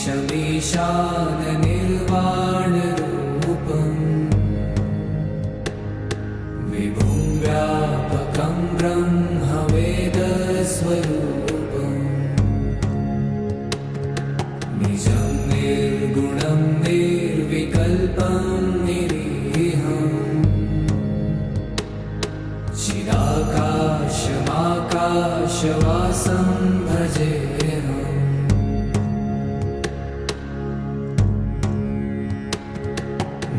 ईशमीशाननिर्वाणरूपम् विभुं व्यापकं ब्रह्मवेदस्वरूपम् निजं निर्गुणं निर्विकल्पं निरीहम् चिदाकाशमाकाशवासं भजेऽहम्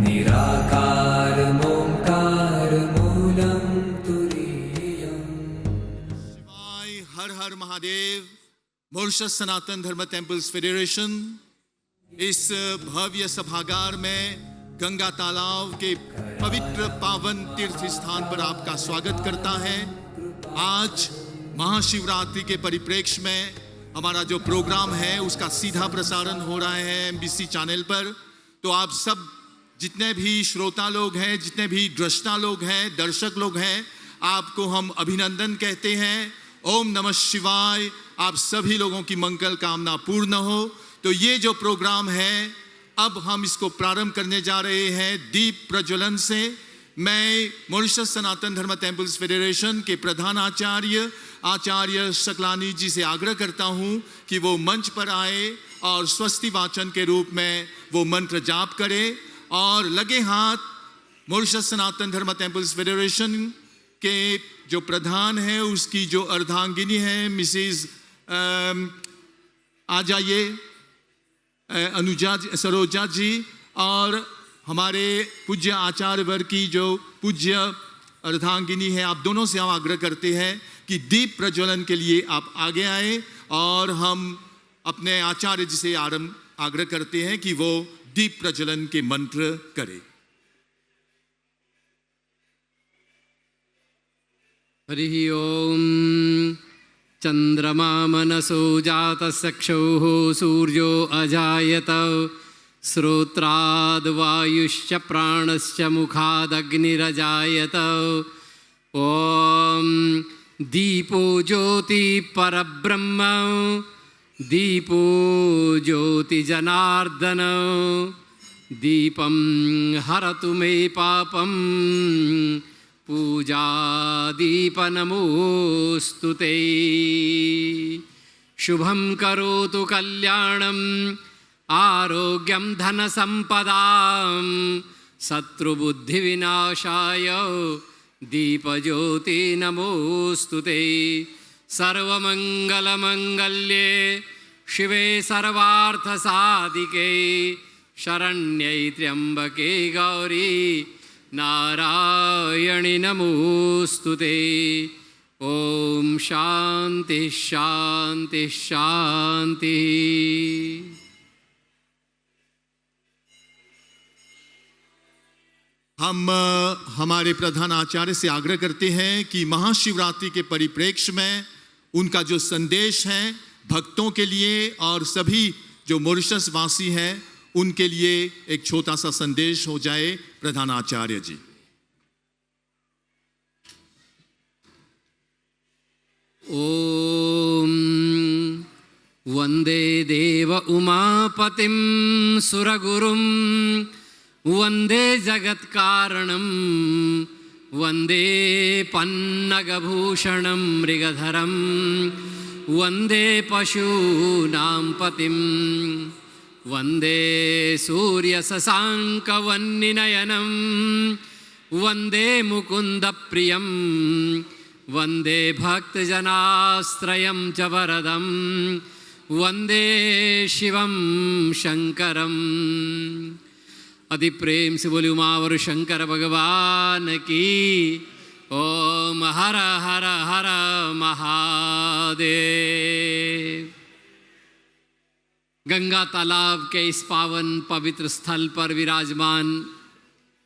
निराकारमोङ्कारमूलं तुरीयम्। शिवाय हर हर महादेव। मॉरिशस सनातन धर्म टेम्पल्स फेडरेशन इस भव्य सभागार में गंगा तालाब के पवित्र पावन तीर्थ स्थान पर आपका स्वागत करता है। आज महाशिवरात्रि के परिप्रेक्ष्य में हमारा जो प्रोग्राम है उसका सीधा प्रसारण हो रहा है MBC चैनल पर। तो आप सब जितने भी श्रोता लोग हैं, जितने भी दृष्टा लोग हैं, दर्शक लोग हैं, आपको हम अभिनंदन कहते हैं। ओम नमः शिवाय। आप सभी लोगों की मंगल कामना पूर्ण हो। तो ये जो प्रोग्राम है अब हम इसको प्रारंभ करने जा रहे हैं दीप प्रज्वलन से। मैं मॉरिशस सनातन धर्म टेम्पल्स फेडरेशन के प्रधान आचार्य सकलानी जी से आग्रह करता हूं कि वो मंच पर आए और स्वस्ति वाचन के रूप में वो मंत्र जाप करे। और लगे हाथ मॉरिशस सनातन धर्म टेम्पल्स फेडरेशन के जो प्रधान है उसकी जो अर्धांगिनी है मिसेस आ जाइए अनुजा सरोजा जी, और हमारे पूज्य आचार्य वर्ग की जो पूज्य अर्धांगिनी है, आप दोनों से हम आग्रह करते हैं कि दीप प्रज्वलन के लिए आप आगे आए। और हम अपने आचार्य जी से आग्रह करते हैं कि वो दीप प्रज्वलन के मंत्र करें। हरि ओम। चंद्रमा मनसो जातचक्षुः सूर्यो अजायत श्रोत्राद् वायुश्च प्राणश्च मुखादग्निरजायत। ओम दीपो ज्योति परब्रह्म दीपो ज्योति जनार्दन दीपं हरतु मे पापं पूजा दीप नमोस्तुते। शुभं करोतु कल्याणं आरोग्यं धन संपदां शत्रुबुद्धिविनाशाय दीपज्योति नमोस्तुते। सर्वमंगलमंगल्ये शिवे सर्वार्थसाधिके शरण्यै त्र्यंबके गौरी नारायणि नमोस्तुते। ओम शांति शांति शांति। हम हमारे प्रधान आचार्य से आग्रह करते हैं कि महाशिवरात्रि के परिप्रेक्ष्य में उनका जो संदेश है भक्तों के लिए और सभी जो मॉरिशस वासी हैं उनके लिए एक छोटा सा संदेश हो जाए। प्रधान आचार्य जी। ओम वंदे देव उमापतिं सुरगुरुं वंदे जगत्कारणं वंदे पन्नगभूषणं मृगधरं वंदे पशूनां पतिं वंदे सूर्यशशाङ्कवह्निनयनं वंदे मुकुन्दप्रियं वंदे भक्तजनाश्रयं च वरदं वंदे शिवं शंकरम्। अति प्रेम से बोले उमावर शंकर भगवान की। ओम हर हर हर महादेव। गंगा तालाब के इस पावन पवित्र स्थल पर विराजमान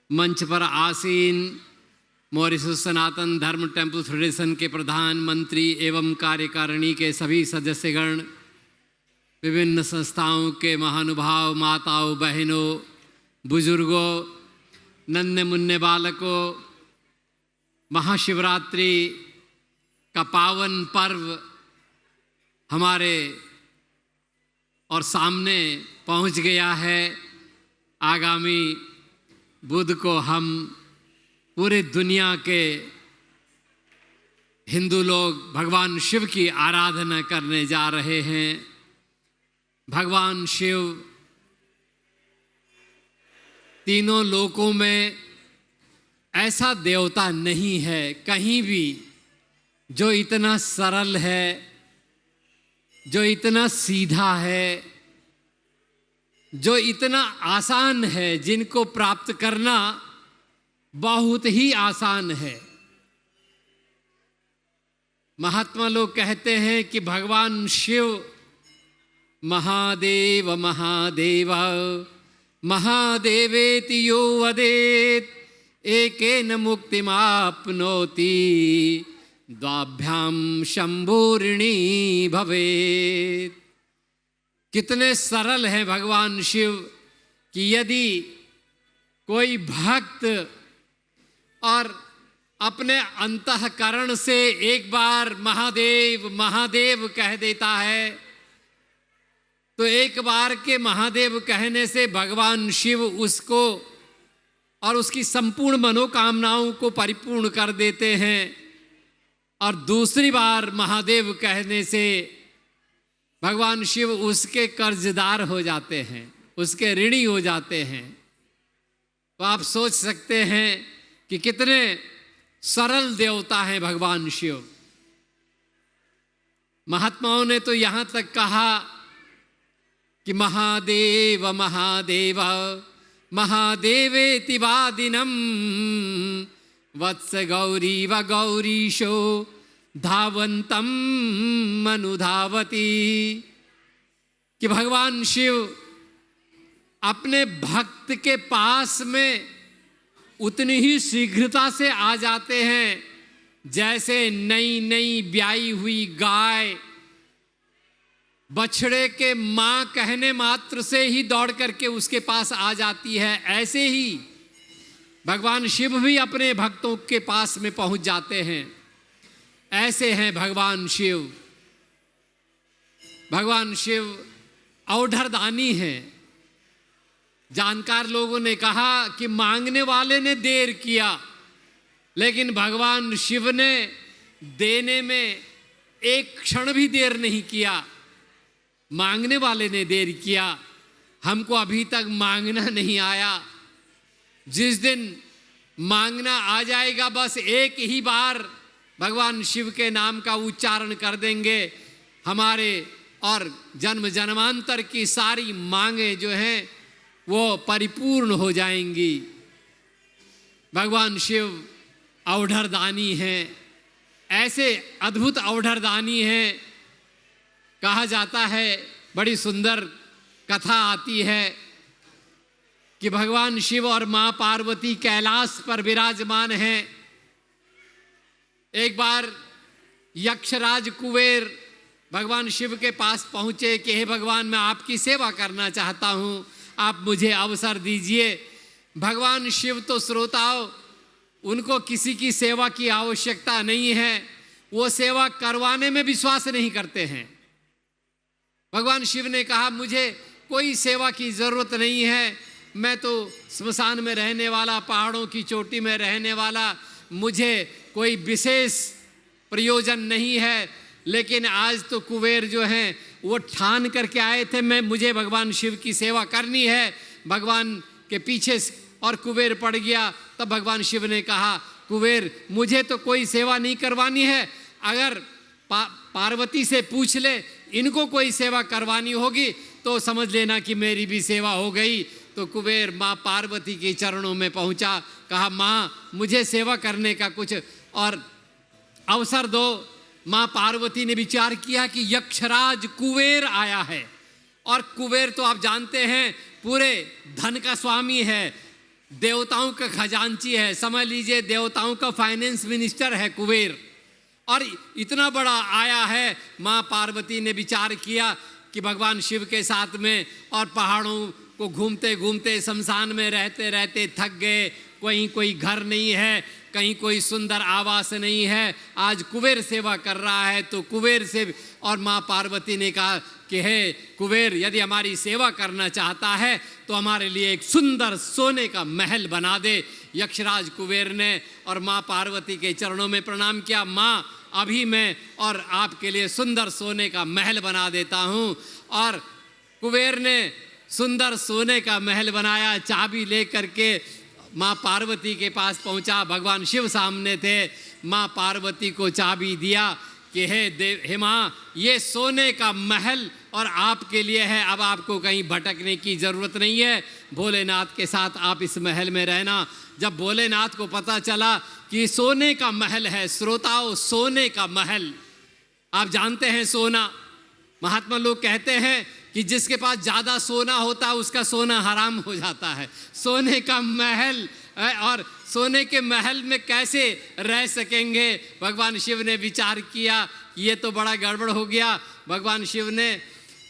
मंच पर आसीन मॉरिशस सनातन धर्म टेम्पल फेडरेशन के प्रधानमंत्री एवं कार्यकारिणी के सभी सदस्यगण, विभिन्न संस्थाओं के महानुभाव, माताओं, बहनों, बुजुर्गों, नन्हे मुन्ने बालकों, महाशिवरात्रि का पावन पर्व हमारे और सामने पहुंच गया है। आगामी बुध को हम पूरे दुनिया के हिंदू लोग भगवान शिव की आराधना करने जा रहे हैं। भगवान शिव तीनों लोकों में ऐसा देवता नहीं है कहीं भी जो इतना सरल है, जो इतना सीधा है, जो इतना आसान है, जिनको प्राप्त करना बहुत ही आसान है। महात्मा लोग कहते हैं कि भगवान शिव महादेव महादेव महादेवेति यो वदेत एकेन मुक्तिमाप्नोति द्वाभ्याम शंभूरिणी भवेत। कितने सरल हैं भगवान शिव कि यदि कोई भक्त और अपने अंतःकरण से एक बार महादेव महादेव कह देता है तो एक बार के महादेव कहने से भगवान शिव उसको और उसकी संपूर्ण मनोकामनाओं को परिपूर्ण कर देते हैं। और दूसरी बार महादेव कहने से भगवान शिव उसके कर्जदार हो जाते हैं, उसके ऋणी हो जाते हैं। तो आप सोच सकते हैं कि कितने सरल देवता हैं भगवान शिव। महात्माओं ने तो यहां तक कहा कि महादेव महादेव महादेवेति वादिनम वत्स गौरी व गौरीशो धावंतम अनुधावती। कि भगवान शिव अपने भक्त के पास में उतनी ही शीघ्रता से आ जाते हैं जैसे नई नई ब्याई हुई गाय बछड़े के मां कहने मात्र से ही दौड़ करके उसके पास आ जाती है। ऐसे ही भगवान शिव भी अपने भक्तों के पास में पहुंच जाते हैं। ऐसे हैं भगवान शिव। भगवान शिव औढ़रदानी हैं। जानकार लोगों ने कहा कि मांगने वाले ने देर किया, लेकिन भगवान शिव ने देने में एक क्षण भी देर नहीं किया। मांगने वाले ने देर किया, हमको अभी तक मांगना नहीं आया। जिस दिन मांगना आ जाएगा बस एक ही बार भगवान शिव के नाम का उच्चारण कर देंगे, हमारे और जन्म जन्मांतर की सारी मांगे जो हैं वो परिपूर्ण हो जाएंगी। भगवान शिव औढ़रदानी हैं। ऐसे अद्भुत औढ़रदानी हैं। कहा जाता है, बड़ी सुंदर कथा आती है कि भगवान शिव और मां पार्वती कैलाश पर विराजमान हैं। एक बार यक्षराज कुबेर भगवान शिव के पास पहुंचे कि हे भगवान, मैं आपकी सेवा करना चाहता हूं, आप मुझे अवसर दीजिए। भगवान शिव तो श्रोताओं, उनको किसी की सेवा की आवश्यकता नहीं है, वो सेवा करवाने में विश्वास नहीं करते हैं। भगवान शिव ने कहा, मुझे कोई सेवा की जरूरत नहीं है, मैं तो स्मशान में रहने वाला, पहाड़ों की चोटी में रहने वाला, मुझे कोई विशेष प्रयोजन नहीं है। लेकिन आज तो कुबेर जो हैं वो ठान करके आए थे, मुझे भगवान शिव की सेवा करनी है। भगवान के पीछे और कुबेर पड़ गया। तब भगवान शिव ने कहा, कुबेर मुझे तो कोई सेवा नहीं करवानी है, अगर पार्वती से पूछ ले, इनको कोई सेवा करवानी होगी तो समझ लेना कि मेरी भी सेवा हो गई। तो कुबेर माँ पार्वती के चरणों में पहुंचा, कहा माँ मुझे सेवा करने का कुछ और अवसर दो। माँ पार्वती ने विचार किया कि यक्षराज कुबेर आया है, और कुबेर तो आप जानते हैं पूरे धन का स्वामी है, देवताओं का खजांची है, समझ लीजिए देवताओं का फाइनेंस मिनिस्टर है कुबेर, और इतना बड़ा आया है। माँ पार्वती ने विचार किया कि भगवान शिव के साथ में और पहाड़ों को घूमते घूमते शमशान में रहते रहते थक गए, कोई घर नहीं है, कहीं कोई सुंदर आवास नहीं है, आज कुबेर सेवा कर रहा है तो कुबेर से। और माँ पार्वती ने कहा कि हे कुबेर, यदि हमारी सेवा करना चाहता है तो हमारे लिए एक सुंदर सोने का महल बना दे। यक्षराज कुबेर ने और माँ पार्वती के चरणों में प्रणाम किया। माँ, अभी मैं और आपके लिए सुंदर सोने का महल बना देता हूँ। और कुबेर ने सुंदर सोने का महल बनाया। चाबी लेकर के माँ पार्वती के पास पहुंचा। भगवान शिव सामने थे। माँ पार्वती को चाबी दिया कि हे माँ, ये सोने का महल और आपके लिए है, अब आपको कहीं भटकने की ज़रूरत नहीं है। भोलेनाथ के साथ आप इस महल में रहना। जब भोलेनाथ को पता चला कि सोने का महल है, श्रोताओं, सोने का महल, आप जानते हैं सोना, महात्मा लोग कहते हैं कि जिसके पास ज़्यादा सोना होता है उसका सोना हराम हो जाता है। सोने का महल और सोने के महल में कैसे रह सकेंगे? भगवान शिव ने विचार किया, ये तो बड़ा गड़बड़ हो गया। भगवान शिव ने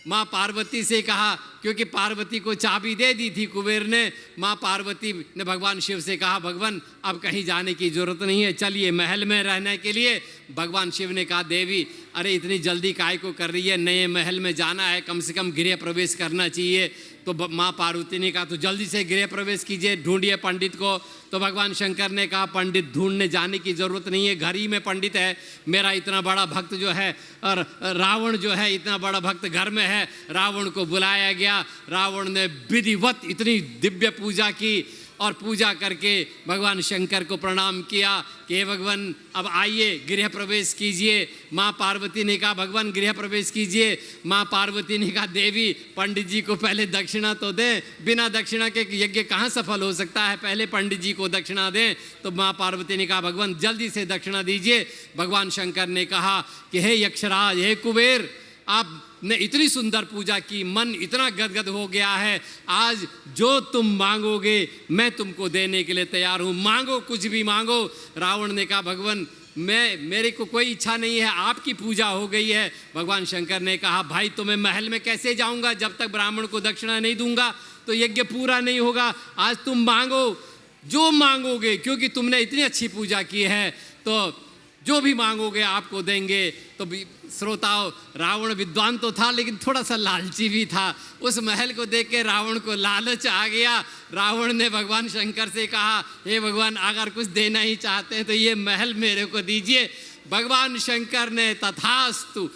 माँ पार्वती से कहा, क्योंकि पार्वती को चाबी दे दी थी कुबेर ने। माँ पार्वती ने भगवान शिव से कहा, भगवान अब कहीं जाने की ज़रूरत नहीं है, चलिए महल में रहने के लिए। भगवान शिव ने कहा, देवी अरे इतनी जल्दी काय को कर रही है, नए महल में जाना है, कम से कम गृह प्रवेश करना चाहिए। तो माँ पार्वती ने कहा, तो जल्दी से गृह प्रवेश कीजिए, ढूंढिए पंडित को। तो भगवान शंकर ने कहा, पंडित ढूंढने जाने की ज़रूरत नहीं है, घर ही में पंडित है। मेरा इतना बड़ा भक्त जो है, और रावण जो है इतना बड़ा भक्त घर में है। रावण को बुलाया गया। रावण ने विधिवत इतनी दिव्य पूजा की और पूजा करके भगवान शंकर को प्रणाम किया कि हे भगवान अब आइए गृह प्रवेश कीजिए। माँ पार्वती ने कहा, भगवान गृह प्रवेश कीजिए। माँ पार्वती ने कहा, देवी पंडित जी को पहले दक्षिणा तो दें, बिना दक्षिणा के यज्ञ कहाँ सफल हो सकता है, पहले पंडित जी को दक्षिणा दें। तो माँ पार्वती ने कहा, भगवान जल्दी से दक्षिणा दीजिए। भगवान शंकर ने कहा कि हे यक्षराज, हे कुबेर, आपने इतनी सुंदर पूजा की, मन इतना गदगद हो गया है, आज जो तुम मांगोगे मैं तुमको देने के लिए तैयार हूँ, मांगो कुछ भी मांगो। रावण ने कहा, भगवान मेरे को कोई इच्छा नहीं है, आपकी पूजा हो गई है। भगवान शंकर ने कहा, भाई तो मैं महल में कैसे जाऊँगा, जब तक ब्राह्मण को दक्षिणा नहीं दूंगा तो यज्ञ पूरा नहीं होगा। आज तुम मांगो जो मांगोगे, क्योंकि तुमने इतनी अच्छी पूजा की है तो जो भी मांगोगे आपको देंगे। तो श्रोताओं, रावण विद्वान तो था लेकिन थोड़ा सा लालची भी था। उस महल को देख के रावण को लालच आ गया। रावण ने भगवान शंकर से कहा, हे भगवान अगर कुछ देना ही चाहते हैं तो ये महल मेरे को दीजिए। भगवान शंकर ने तथास्तु।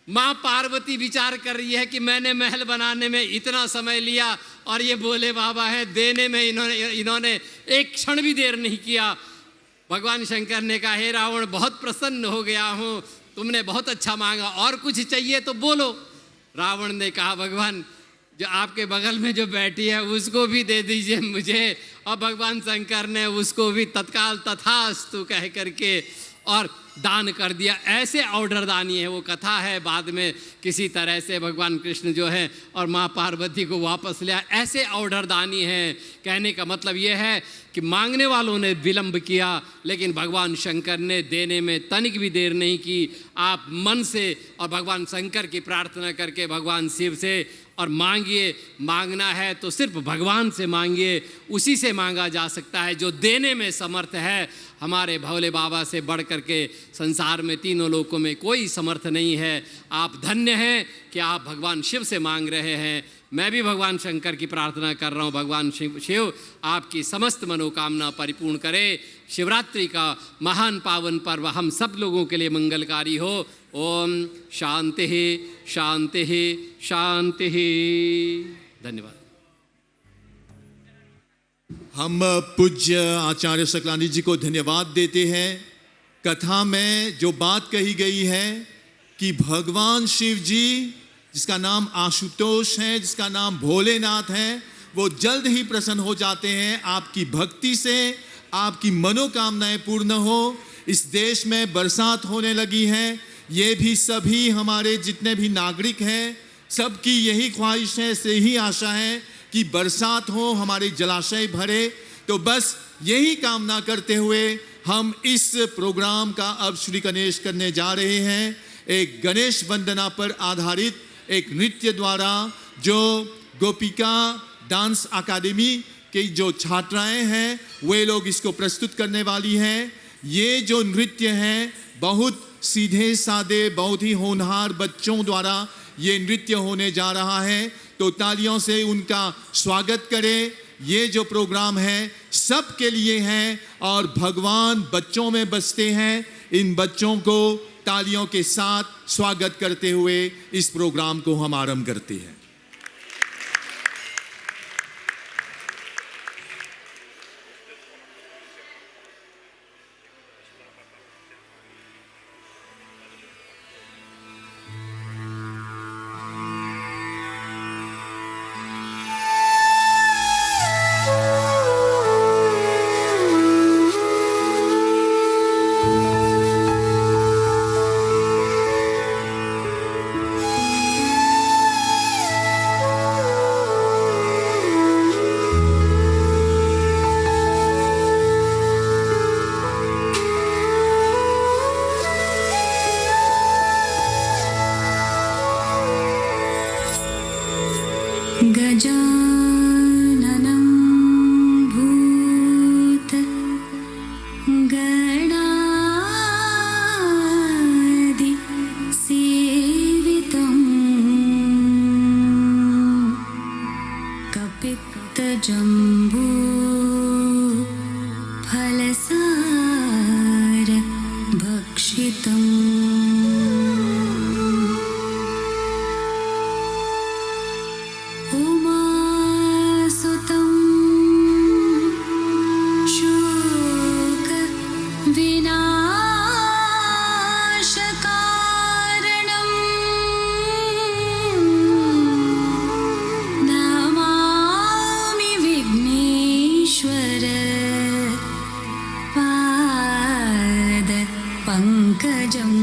माँ पार्वती विचार कर रही है कि मैंने महल बनाने में इतना समय लिया और ये भोले बाबा है, देने में इन्होंने एक क्षण भी देर नहीं किया। भगवान शंकर ने कहा, हे रावण, बहुत प्रसन्न हो गया हूँ, तुमने बहुत अच्छा मांगा, और कुछ चाहिए तो बोलो। रावण ने कहा, भगवान जो आपके बगल में जो बैठी है उसको भी दे दीजिए मुझे। और भगवान शंकर ने उसको भी तत्काल तथास्तु कह करके और दान कर दिया। ऐसे ऑर्डर दानी है, वो कथा है, बाद में किसी तरह से भगवान कृष्ण जो है और माँ पार्वती को वापस लिया। ऐसे ऑर्डर दानी है। कहने का मतलब ये है कि मांगने वालों ने विलंब किया लेकिन भगवान शंकर ने देने में तनिक भी देर नहीं की। आप मन से और भगवान शंकर की प्रार्थना करके भगवान शिव से और मांगिए। मांगना है तो सिर्फ भगवान से मांगिए, उसी से मांगा जा सकता है जो देने में समर्थ है। हमारे भोले बाबा से बढ़ करके संसार में तीनों लोकों में कोई समर्थ नहीं है। आप धन्य हैं कि आप भगवान शिव से मांग रहे हैं। मैं भी भगवान शंकर की प्रार्थना कर रहा हूँ, भगवान शिव आपकी समस्त मनोकामना परिपूर्ण करे। शिवरात्रि का महान पावन पर्व हम सब लोगों के लिए मंगलकारी हो। ओम शांति शांति शांति। धन्यवाद। हम पूज्य आचार्य सकलानी जी को धन्यवाद देते हैं। कथा में जो बात कही गई है कि भगवान शिव जी, जिसका नाम आशुतोष है, जिसका नाम भोलेनाथ है, वो जल्द ही प्रसन्न हो जाते हैं आपकी भक्ति से। आपकी मनोकामनाएं पूर्ण हो। इस देश में बरसात होने लगी है, ये भी सभी हमारे जितने भी नागरिक हैं सबकी यही ख्वाहिश है, से ही आशा है कि बरसात हो, हमारे जलाशय भरे। तो बस यही कामना करते हुए हम इस प्रोग्राम का अब श्री गणेश करने जा रहे हैं। एक गणेश वंदना पर आधारित एक नृत्य द्वारा जो गोपिका डांस अकादमी कि जो छात्राएं हैं वे लोग इसको प्रस्तुत करने वाली हैं। ये जो नृत्य हैं बहुत सीधे सादे, बहुत ही होनहार बच्चों द्वारा ये नृत्य होने जा रहा है, तो तालियों से उनका स्वागत करें। ये जो प्रोग्राम है सबके लिए है और भगवान बच्चों में बसते हैं। इन बच्चों को तालियों के साथ स्वागत करते हुए इस प्रोग्राम को हम आरंभ करते हैं। गजाननं भूत गणादि सेवितं कपित्तजम्बू फलसार भक्षितम् उमासुतं शोक विनाशकारणं नमामि विघ्नेश्वर पाद पंकजम्।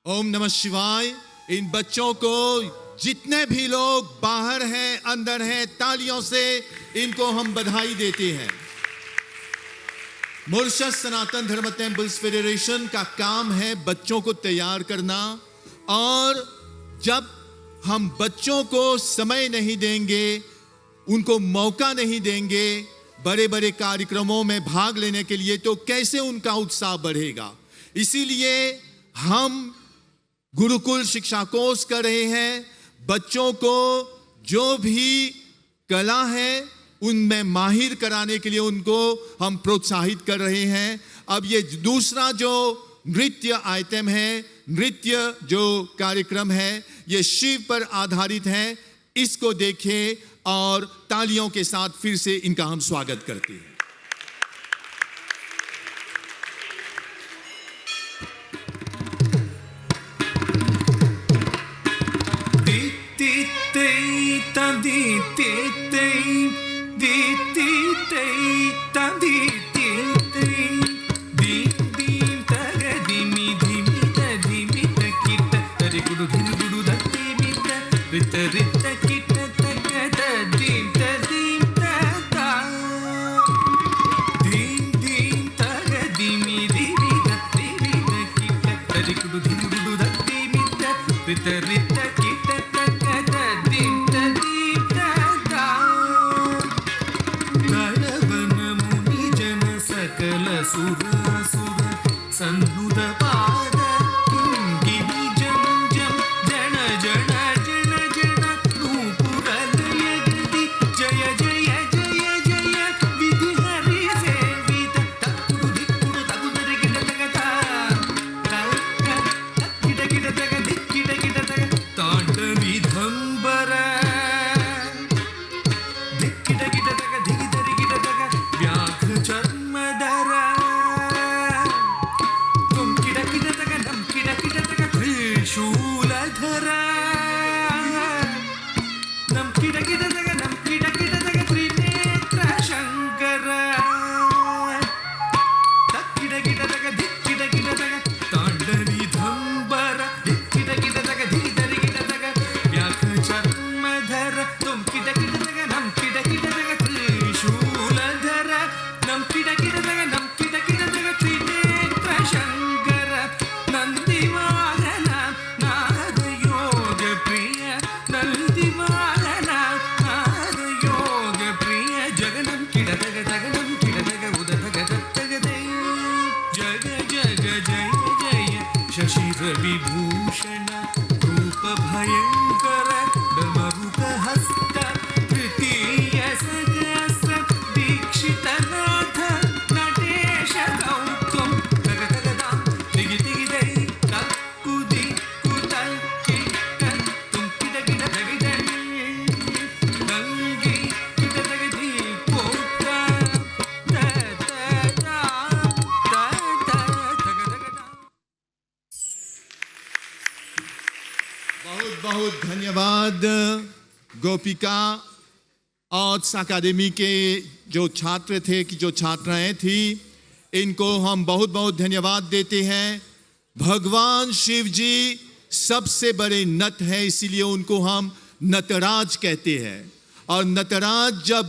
ओम नमः शिवाय। इन बच्चों को जितने भी लोग बाहर हैं अंदर हैं, तालियों से इनको हम बधाई देते हैं। मॉरिशस सनातन धर्म टेम्पल्स फेडरेशन का काम है बच्चों को तैयार करना, और जब हम बच्चों को समय नहीं देंगे, उनको मौका नहीं देंगे बड़े बड़े कार्यक्रमों में भाग लेने के लिए, तो कैसे उनका उत्साह बढ़ेगा। इसीलिए हम गुरुकुल शिक्षा कोर्स कर रहे हैं। बच्चों को जो भी कला है उनमें माहिर कराने के लिए उनको हम प्रोत्साहित कर रहे हैं। अब ये दूसरा जो नृत्य आइटम है, नृत्य जो कार्यक्रम है, ये शिव पर आधारित है। इसको देखें और तालियों के साथ फिर से इनका हम स्वागत करते हैं। बहुत बहुत धन्यवाद गोपिका और अकादमी के जो छात्र थे कि जो छात्राएं थी, इनको हम बहुत बहुत धन्यवाद देते हैं। भगवान शिव जी सबसे बड़े नट हैं, इसीलिए उनको हम नटराज कहते हैं। और नटराज जब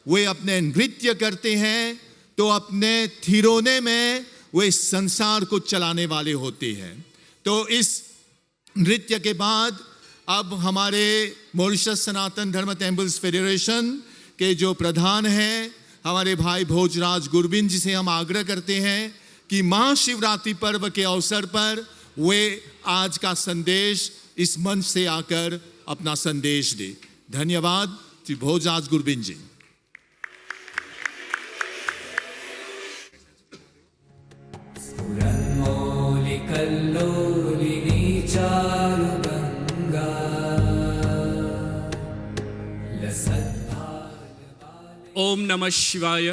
वे अपने नृत्य करते हैं तो अपने थिरोने में वे संसार को चलाने वाले होते हैं। तो इस नृत्य के बाद अब हमारे मॉरिशस सनातन धर्म टेम्पल्स फेडरेशन के जो प्रधान हैं हमारे भाई भोजराज गुरबिंद जी से हम आग्रह करते हैं कि महाशिवरात्रि पर्व के अवसर पर वे आज का संदेश इस मंच से आकर अपना संदेश दे। धन्यवाद श्री भोजराज गुरबिंद जी। कल्लोलिनी चारुगंगा ओम नमः शिवाय।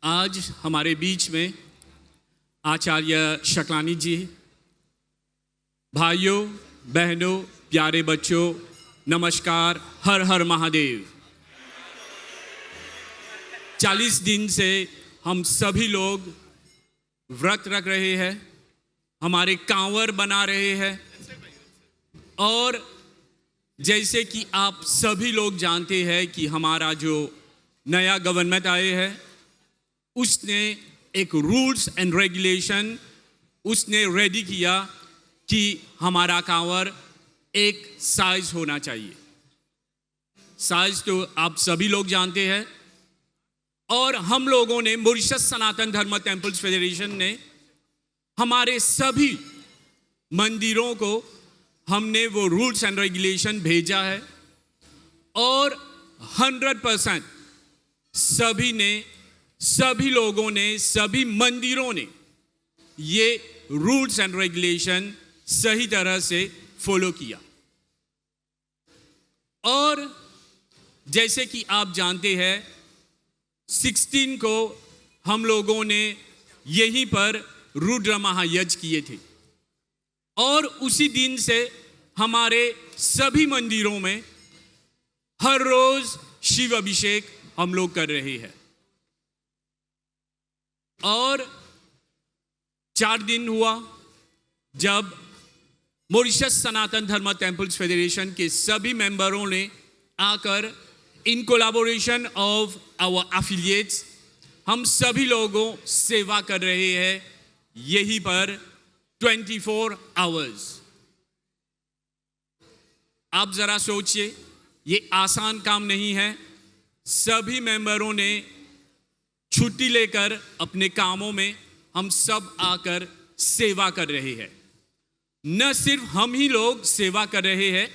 आज हमारे बीच में आचार्य शकलानी जी, भाइयों बहनों प्यारे बच्चों नमस्कार, हर हर महादेव। 40 दिन से हम सभी लोग व्रत रख रहे हैं, हमारे कांवर बना रहे हैं। और जैसे कि आप सभी लोग जानते हैं कि हमारा जो नया गवर्नमेंट आए हैं उसने एक रूल्स एंड रेगुलेशन उसने रेडी किया कि हमारा कांवर एक साइज होना चाहिए। साइज तो आप सभी लोग जानते हैं। और हम लोगों ने मॉरिशस सनातन धर्म टेम्पल्स फेडरेशन ने हमारे सभी मंदिरों को हमने वो रूल्स एंड रेगुलेशन भेजा है और 100% सभी लोगों ने, सभी मंदिरों ने ये रूल्स एंड रेगुलेशन सही तरह से फॉलो किया। और जैसे कि आप जानते हैं 16 को हम लोगों ने यहीं पर रुद्र महायज्ञ किए थे और उसी दिन से हमारे सभी मंदिरों में हर रोज शिव अभिषेक हम लोग कर रहे हैं। और 4 दिन हुआ जब मॉरिशस सनातन धर्म टेम्पल्स फेडरेशन के सभी मेंबरों ने आकर in collaboration of our affiliates हम सभी लोगों सेवा कर रहे हैं यहीं पर 24 आवर्स। आप जरा सोचिए, ये आसान काम नहीं है। सभी मेंबरों ने छुट्टी लेकर अपने कामों में हम सब आकर सेवा कर रहे हैं। न सिर्फ हम ही लोग सेवा कर रहे हैं,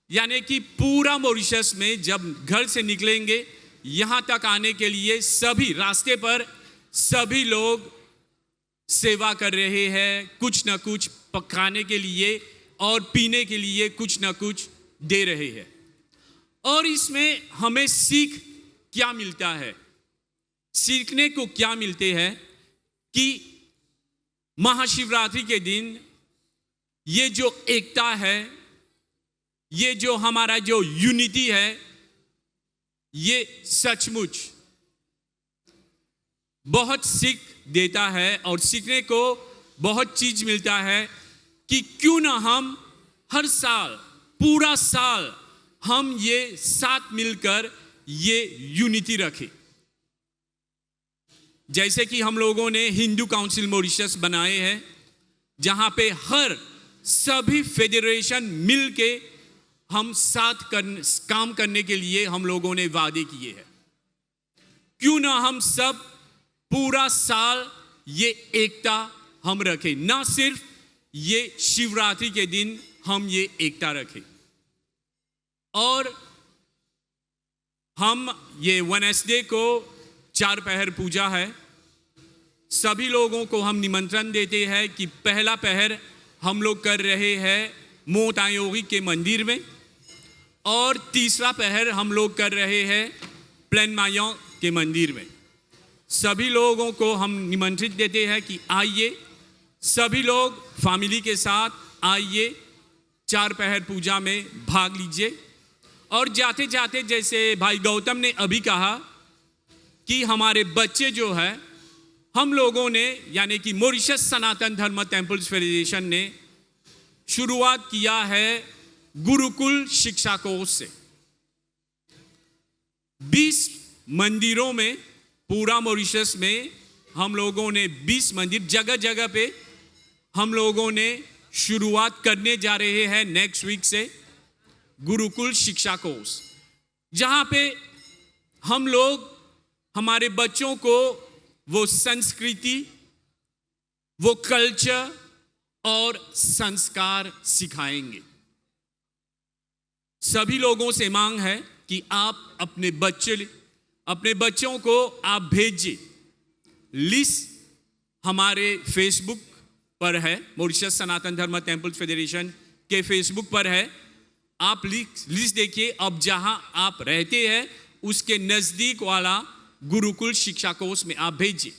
यानी कि पूरा मॉरिशस में जब घर से निकलेंगे यहाँ तक आने के लिए सभी रास्ते पर सभी लोग सेवा कर रहे हैं, कुछ न कुछ पकाने के लिए और पीने के लिए कुछ न कुछ दे रहे हैं। और इसमें हमें सीख क्या मिलता है? सीखने को क्या मिलते हैं कि महाशिवरात्रि के दिन ये जो एकता है, ये जो हमारा जो यूनिटी है, ये सचमुच बहुत सीख देता है और सीखने को बहुत चीज मिलता है कि क्यों ना हम हर साल पूरा साल हम ये साथ मिलकर ये यूनिटी रखें। जैसे कि हम लोगों ने हिंदू काउंसिल मॉरिशस बनाए हैं, जहां पे हर सभी फेडरेशन मिलके हम साथ काम करने के लिए हम लोगों ने वादे किए हैं। क्यों ना हम सब पूरा साल ये एकता हम रखें, ना सिर्फ ये शिवरात्रि के दिन हम ये एकता रखें। और हम ये वेडनेसडे को 4 पहर पूजा है। सभी लोगों को हम निमंत्रण देते हैं कि पहला पहर हम लोग कर रहे हैं मोतायोगी के मंदिर में और तीसरा पहर हम लोग कर रहे हैं प्लेन मायों के मंदिर में। सभी लोगों को हम निमंत्रित देते हैं कि आइए, सभी लोग फैमिली के साथ आइए, 4 पहर पूजा में भाग लीजिए। और जाते जाते जैसे भाई गौतम ने अभी कहा कि हमारे बच्चे जो है, हम लोगों ने यानी कि मॉरिशस सनातन धर्म टेम्पल्स फेडरेशन ने शुरुआत किया है गुरुकुल शिक्षा कोर्स से। 20 मंदिरों में पूरा मॉरिशस में हम लोगों ने 20 मंदिर जगह जगह पे हम लोगों ने शुरुआत करने जा रहे हैं नेक्स्ट वीक से गुरुकुल शिक्षा कोर्स, जहां पे हम लोग हमारे बच्चों को वो संस्कृति, वो कल्चर और संस्कार सिखाएंगे। सभी लोगों से मांग है कि आप अपने बच्चों को आप भेजिए। लिस्ट हमारे फेसबुक पर है, मॉरिशस सनातन धर्म टेम्पल्स फेडरेशन के फेसबुक पर है। आप लिस्ट देखिए, अब जहां आप रहते हैं उसके नजदीक वाला गुरुकुल शिक्षा कोर्स में आप भेजिए।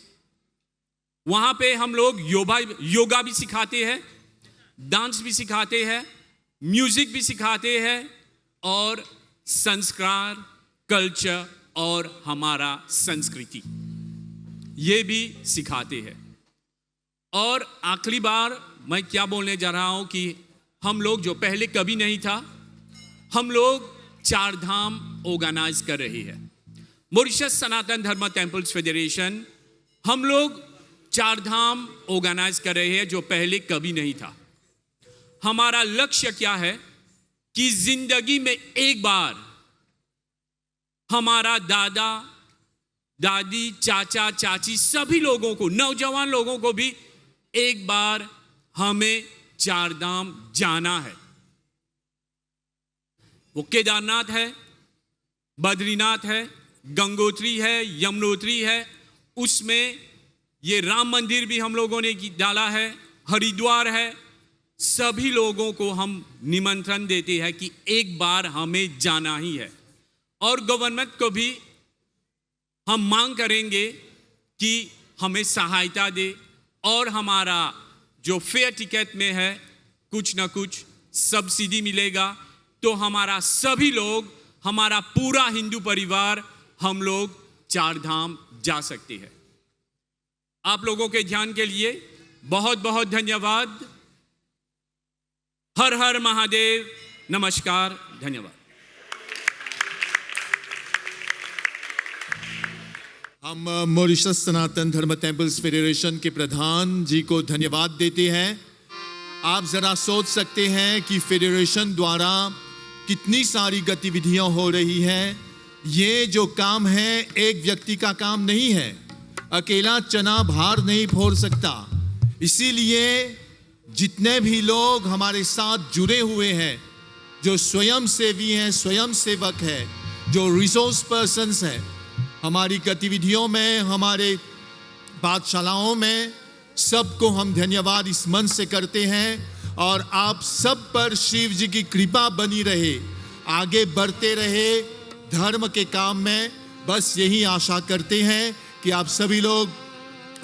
वहां पे हम लोग योगा भी सिखाते हैं, डांस भी सिखाते हैं, म्यूजिक भी सिखाते हैं और संस्कार, कल्चर और हमारा संस्कृति ये भी सिखाते हैं। और आखिरी बार मैं क्या बोलने जा रहा हूं कि हम लोग जो पहले कभी नहीं था, हम लोग 4 धाम ऑर्गेनाइज कर रहे हैं। मॉरिशस सनातन धर्म टेम्पल्स फेडरेशन हम लोग 4 धाम ऑर्गेनाइज कर रहे हैं जो पहले कभी नहीं था। हमारा लक्ष्य क्या है कि जिंदगी में एक बार हमारा दादा दादी, चाचा चाची सभी लोगों को, नौजवान लोगों को भी एक बार हमें 4 धाम जाना है। वो केदारनाथ है, बद्रीनाथ है, गंगोत्री है, यमुनोत्री है, उसमें ये राम मंदिर भी हम लोगों ने डाला है, हरिद्वार है। सभी लोगों को हम निमंत्रण देते हैं कि एक बार हमें जाना ही है। और गवर्नमेंट को भी हम मांग करेंगे कि हमें सहायता दे और हमारा जो फेयर टिकट में है कुछ ना कुछ सब्सिडी मिलेगा, तो हमारा सभी लोग हमारा पूरा हिंदू परिवार हम लोग चार धाम जा सकते हैं। आप लोगों के ध्यान के लिए बहुत बहुत धन्यवाद। हर हर महादेव। नमस्कार, धन्यवाद। हम मॉरिशस सनातन धर्म टेम्पल्स फेडरेशन के प्रधान जी को धन्यवाद देते हैं। आप जरा सोच सकते हैं कि फेडरेशन द्वारा कितनी सारी गतिविधियां हो रही हैं। ये जो काम है एक व्यक्ति का काम नहीं है, अकेला चना भार नहीं फोड़ सकता। इसीलिए जितने भी लोग हमारे साथ जुड़े हुए हैं, जो स्वयं सेवी हैं, स्वयं सेवक है, जो रिसोर्स पर्सन्स हैं, हमारी गतिविधियों में, हमारे पाठशालाओं में, सबको हम धन्यवाद इस मन से करते हैं। और आप सब पर शिव जी की कृपा बनी रहे, आगे बढ़ते रहे धर्म के काम में। बस यही आशा करते हैं कि आप सभी लोग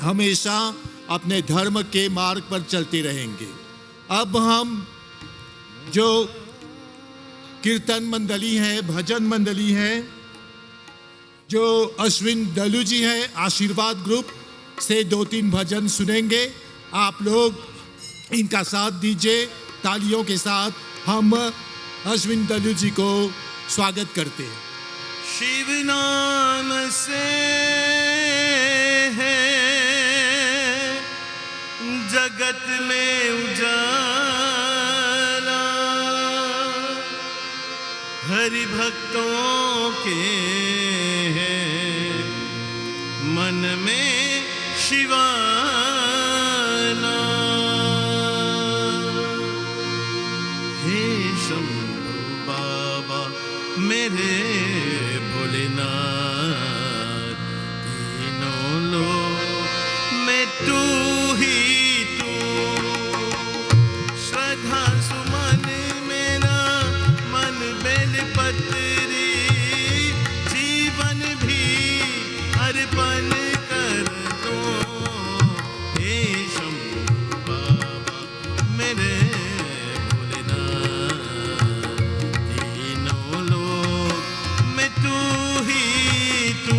हमेशा अपने धर्म के मार्ग पर चलते रहेंगे। अब हम जो कीर्तन मंडली है, भजन मंडली है, जो अश्विन दलू जी है आशीर्वाद ग्रुप से 2-3 भजन सुनेंगे। आप लोग इनका साथ दीजिए। तालियों के साथ हम अश्विन दलू जी को स्वागत करते हैं। शिव नाम से है जगत में उजाला, हरि भक्तों के हैं मन में शिवाला। हे शंभू बाबा मेरे भोलेनाथ, तीनों लोग में तू ही तू। श्रद्धा सुमन मेरा मन बेलपत्री, जीवन भी अर्पण कर दो। हे शंभू बाबा मेरे भोलेनाथ, तीनों लोग में तू ही तू।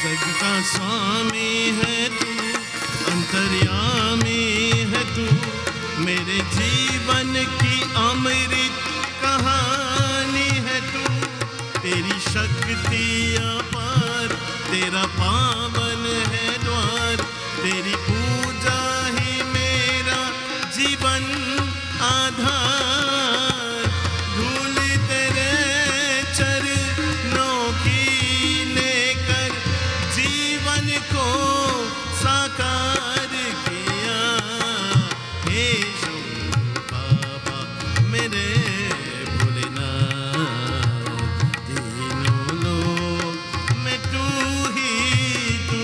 जग का स्वामी है तू, अंतर्यामी है तू, मेरे जीवन की अमृत कहानी है तू। तेरी शक्ति अपार, तेरा पावन है द्वार, तेरी पूजा ही मेरा जीवन आधार। धूल तेरे चरणों की लेकर जीवन को साकार किया। हे शंभू बाबा मेरे भोलेनाथ, तीनों लोग में तू ही तू।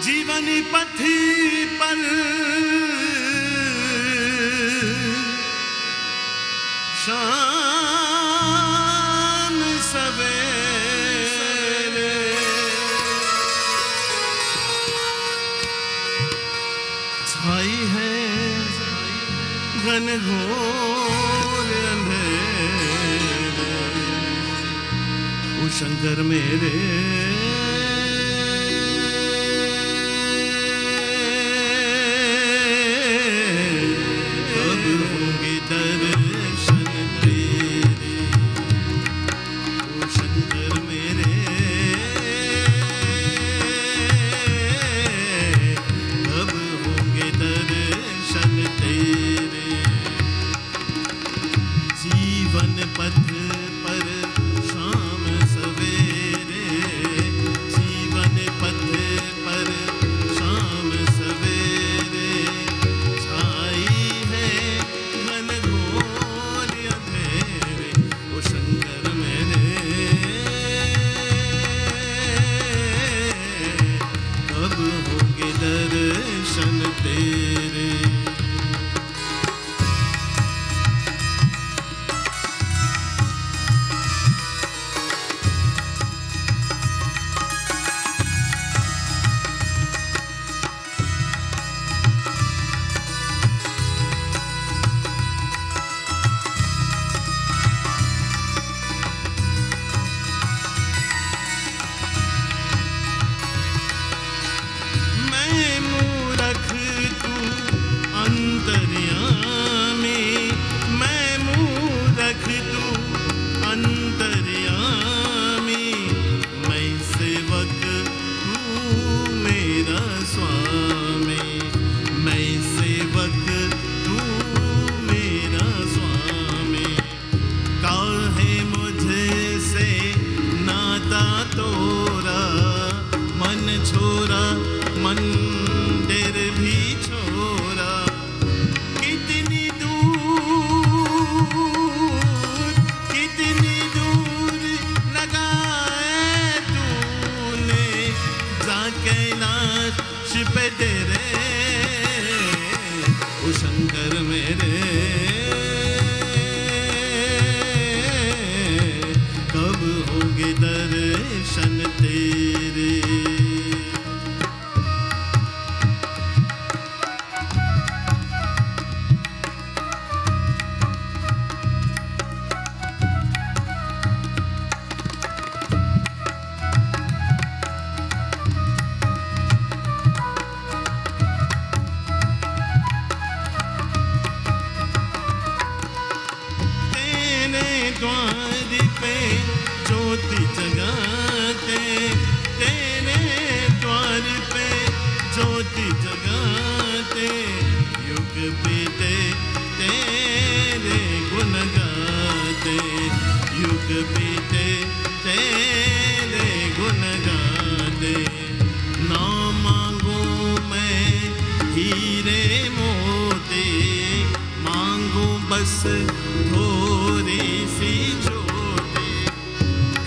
जीवन पथ पर शाम सवेरे छाई है घनघोर अंधेरे। ओ शंकर मेरे कब होंगे दर्शन तेरे। ओ शंकर मेरे कब होंगे दर्शन तेरे। जीवन पथ पर शाम सवेरे, जीवन पथ पर शाम सवेरे छाई है घनघोर अंधेरे। ओ शंकर मेरे कब होंगे दर्शन तेरे। मैं मूरख तू अंतर्यामी, मैं मूरख तू अंतर्यामी। मैं सेवक तू मेरा स्वामी, मैं सेवक तू मेरा स्वामी। काहे मुझसे नाता तोरा, मन छोरा मंदिर भी छोरा। कितनी दूर लगाए तूने जाके नाच पे तेरे। ओ शंकर मेरे कब होंगे दर्शन तेरे। तेरे द्वार पे ज्योति जगाते, तेरे द्वार पे ज्योति जगाते। युग बीते तेरे गुण गाते, युग बीते तेरे गुण गाते। ना मांगू मैं हीरे मोती, मांगू बस थोड़ी सी ज्योति।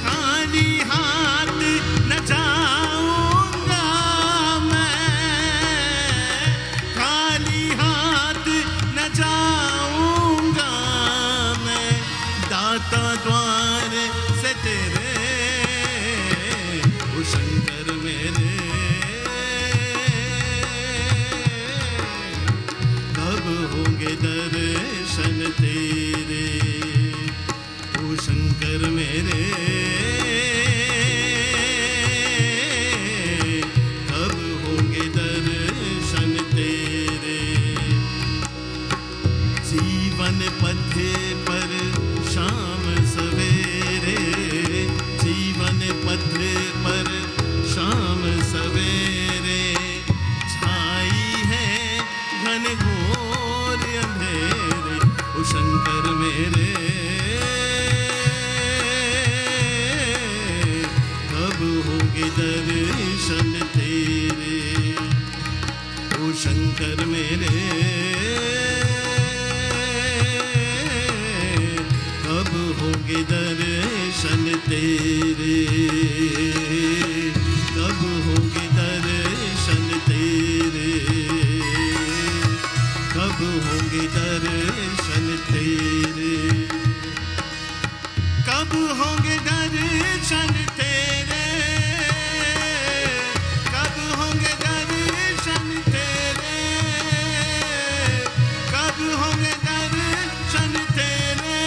खाली हाथ न जाऊंगा मैं, खाली हाथ न जाऊंगा मैं। दाता द्वार से तेरे। ओ शंकर मेरे कब होंगे दर्शन तेरे। ओ शंकर मेरे कब होंगे दर्शन तेरे। जीवन पथ पर शाम सवेरे, जीवन पथ पर शाम सवेरे छाई है घनघोर अंधेरे। ओ शंकर मेरे कब होंगे दर्शन तेरे। ओ शंकर मेरे कब होंगे दर्शन तेरे, कब होंगे दर्शन होंगे दर्शन तेरे, कब होंगे दर्शन तेरे, कब होंगे दर्शन तेरे, कब होंगे दर्शन तेरे।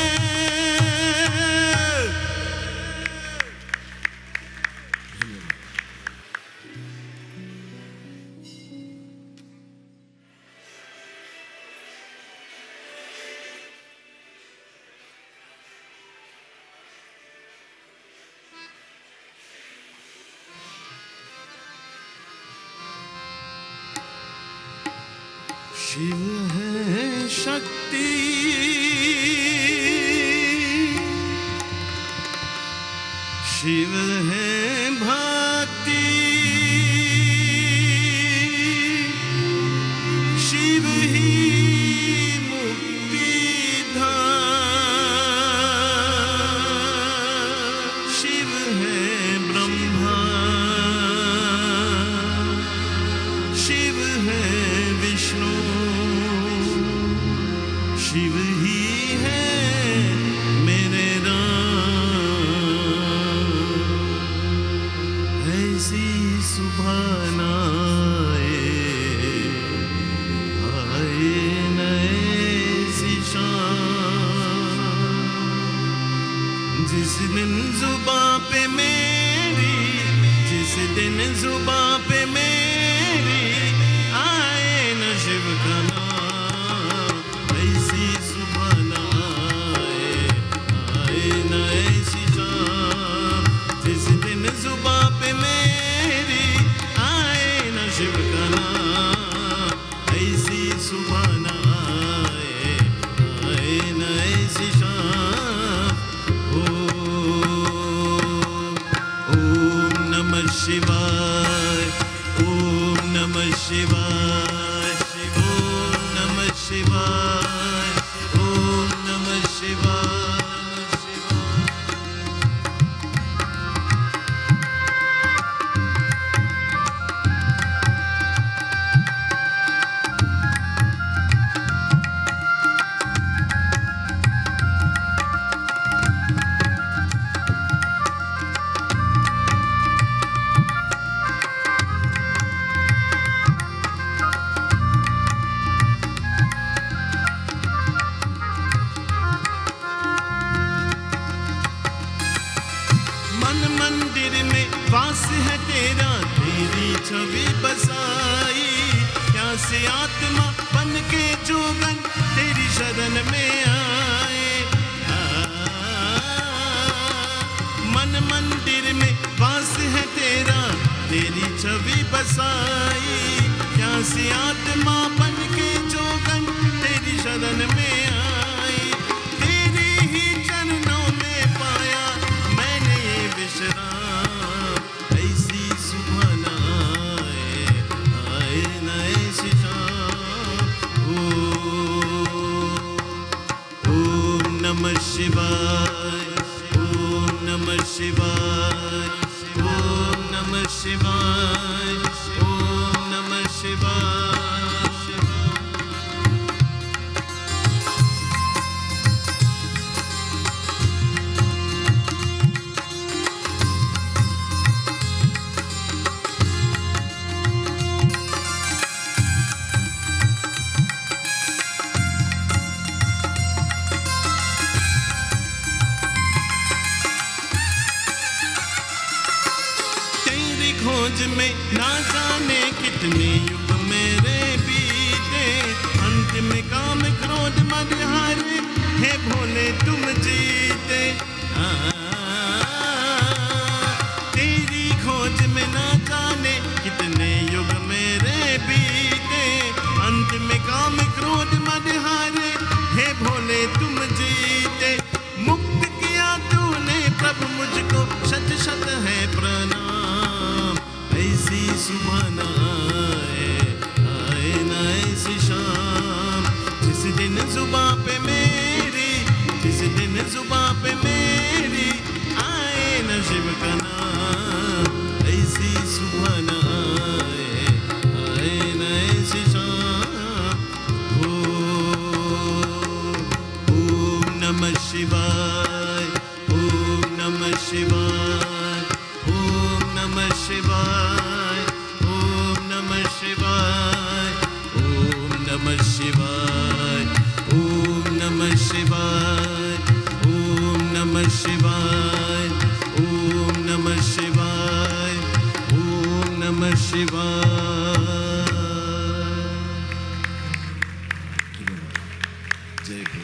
शिव है शक्ति, शिव है भक्ति, शिव ही मुक्ति धाम, शिव है ब्रह्मा, शिव है विष्णु, शिव ही है मेरे राम। ऐसी सुबह आए, आए न ऐसी शाम, जिस दिन जुबां पे मेरी, जिस दिन जुबां पे मेरी आए न शिव का नाम। ऐसी सुबह आए, आए न ऐसी शाम, जिस दिन जुबां पे मेरी आए न शिव का नाम। ऐसी सुबह आए, आए न ऐसी शाम। ओम नमः शिवाय, ओम नमः शिवाय, ओम नमः शिवाय, ओम नमः शिवाय। मंदिर में वास है तेरा, तेरी छवि बसाई, प्यासे आत्मा बन के जोगन तेरी शरण में आए। मन मंदिर में वास है तेरा, तेरी छवि बसाई, प्यासे आत्मा बन के जोगन तेरी शरण में आए। तेरे ही चरणों में पाया मैंने ये विश्राम। ऐसी सुबह आए, आए न ऐसी शाम। ओम नमः शिवाय, ओम नमः शिवाय, ओम नमः शिवाय, ओम नमः शिवाय। खोज में ना जाने कितने युग मेरे बीते, अंत में काम क्रोध मद हारे, हे भोले तुम जीते। तेरी खोज में ना जाने कितने युग मेरे बीते, अंत में काम क्रोध मद हारे, हे भोले तुम जीते। मुक्त किया तूने प्रभु मुझको, शत शत है प्रणाम। ऐसी सुबह आए, आए न ऐसी शाम, जिस दिन जुबां पे मेरी, जिस दिन शिवाय, ओम नमः शिवाय, ओम नमः शिवाय, ओम नमः शिवाय, ओम नमः शिवाय, ओम नमः शिवाय, ओम नमः शिवाय, ओम नमः शिवाय। जय भीम।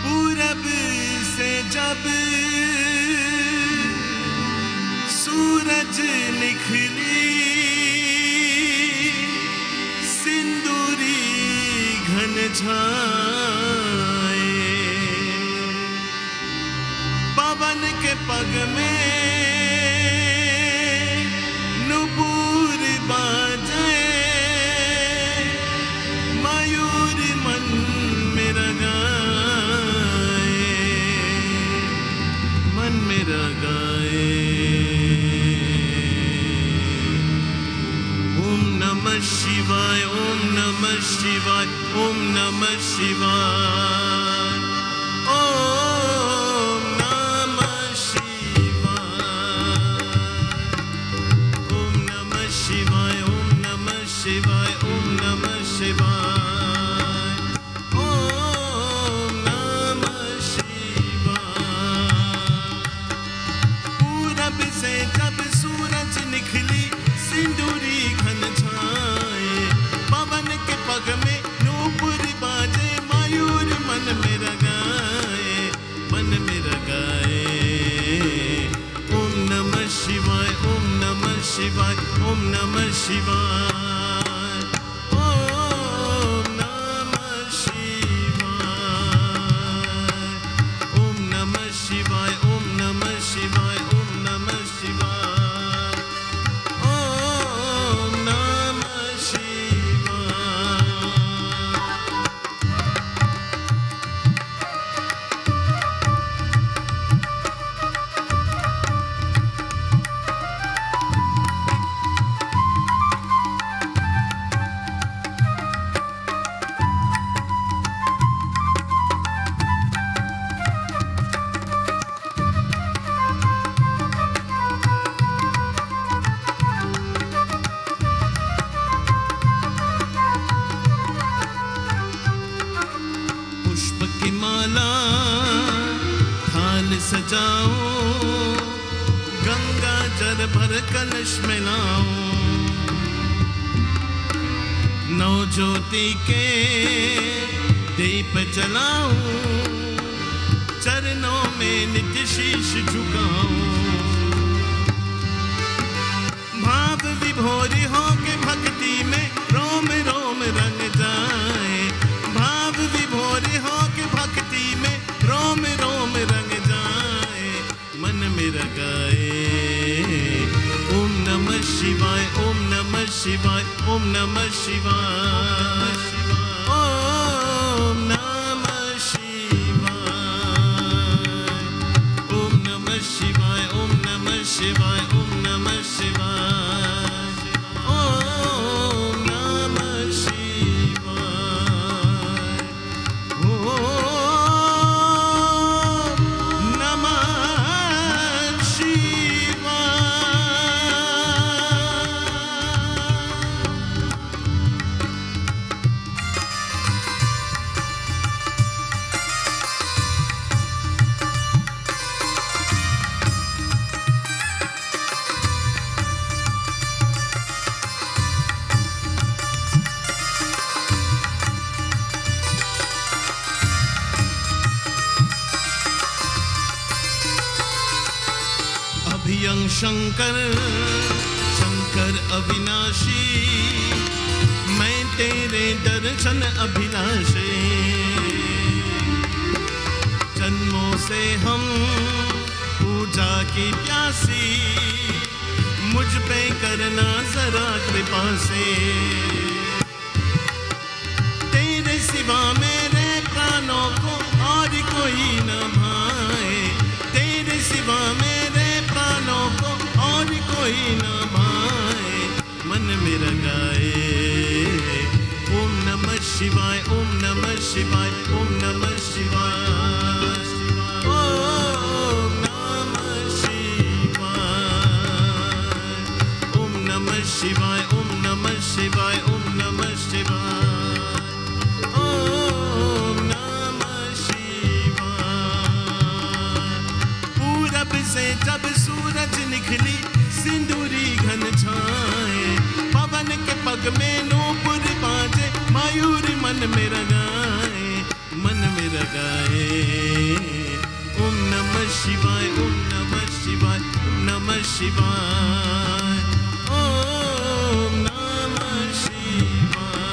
पूरब से जब सूरज निकली, सिंदूरी घन छाए, पवन के पग में नुपुर बाजे, मयूर मन मेरा गाए, मन मेरा गाए। ओम नमः शिवाय, ओम नमः शिवाय, ओम नमः शिवाय, ओम नमः शिवाय, ओम नमः शिवाय, ओम नमः शिवाय, ओम नमः शिवाय, ओम नमः शिवाय। पूरब से जब सूरज निकली, सिंदूरी घन छाए, पवन के पग में नूपुर बाजे, मयूर मन मेरा गाए, मन मेरा गाए। ओम नमः शिवाय, ओम नमः शिवाय, ओम नमः शिवाय, ओम नमः शिवाय, ओम नमः शिवाय, ओम नमः शिवाय, ओम नमः शिवाय, ओम नमः शिवाय। पुष्प की माला थाल सजाओ, गंगा जल भर कलश में लाओ, नौ ज्योति के दीप जलाओ, चरणों में नित्य शीश झुकाओ। भाव विभोर हो के भक्ति में रोम रोम रंग जाए, भाव विभोर हो के भक्ति में रोम रोम रंग जाए, मन मेरा गाए। ओम नमः शिवाय, ओम नमः शिवाय, ओम नमः शिवाय, ओम नमः शिवाय, ओम नमः शिवाय, ओम नमः शिवाय, ओम नमः शिवाय, ओम नमः शिवाय, ओम नमः अभियं शंकर शंकर अविनाशी, मैं तेरे दर्शन अभिलाषे। की प्यासी, मुझ पे करना जरा कृपा से। तेरे सिवा मेरे प्राणों को और कोई न भाए, तेरे सिवा मेरे प्राणों को और कोई न भाए। मन मेरा गाए ओम नमः शिवाय, ओम नमः शिवाय, ओम नमः शिवाय, ओम नमः शिवाय, ओम नमः शिवाय, ओम नमः शिवाय, ओम नमः शिवाय, ओम नमः शिवाय। पूरब से जब सूरज निकली सिंदूरी घन छाए, पवन के पग में नूपुर बाजे, मयूर मन मेरा गाए, मन मेरा गाए। ओम नमः शिवाय, ओम नमः शिवाय, ओम नमः शिवाय, ओम नमः शिवाय,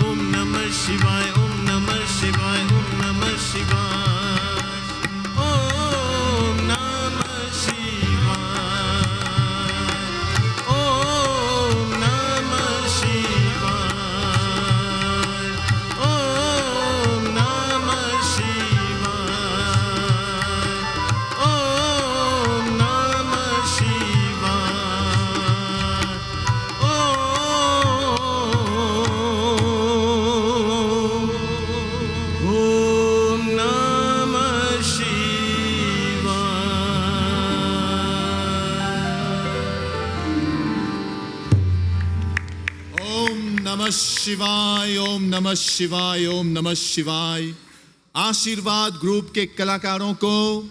ओम नमः शिवाय, ओम नमः शिवाय, ओम नमः शिवाय, ओम नमः शिवाय, ओम नमः शिवाय, ओम नमः शिवाय, ओम नमः शिवाय, ओम नमः शिवाय। ओम नमः शिवाय, ओम नमः शिवाय। आशीर्वाद ग्रुप के कलाकारों को,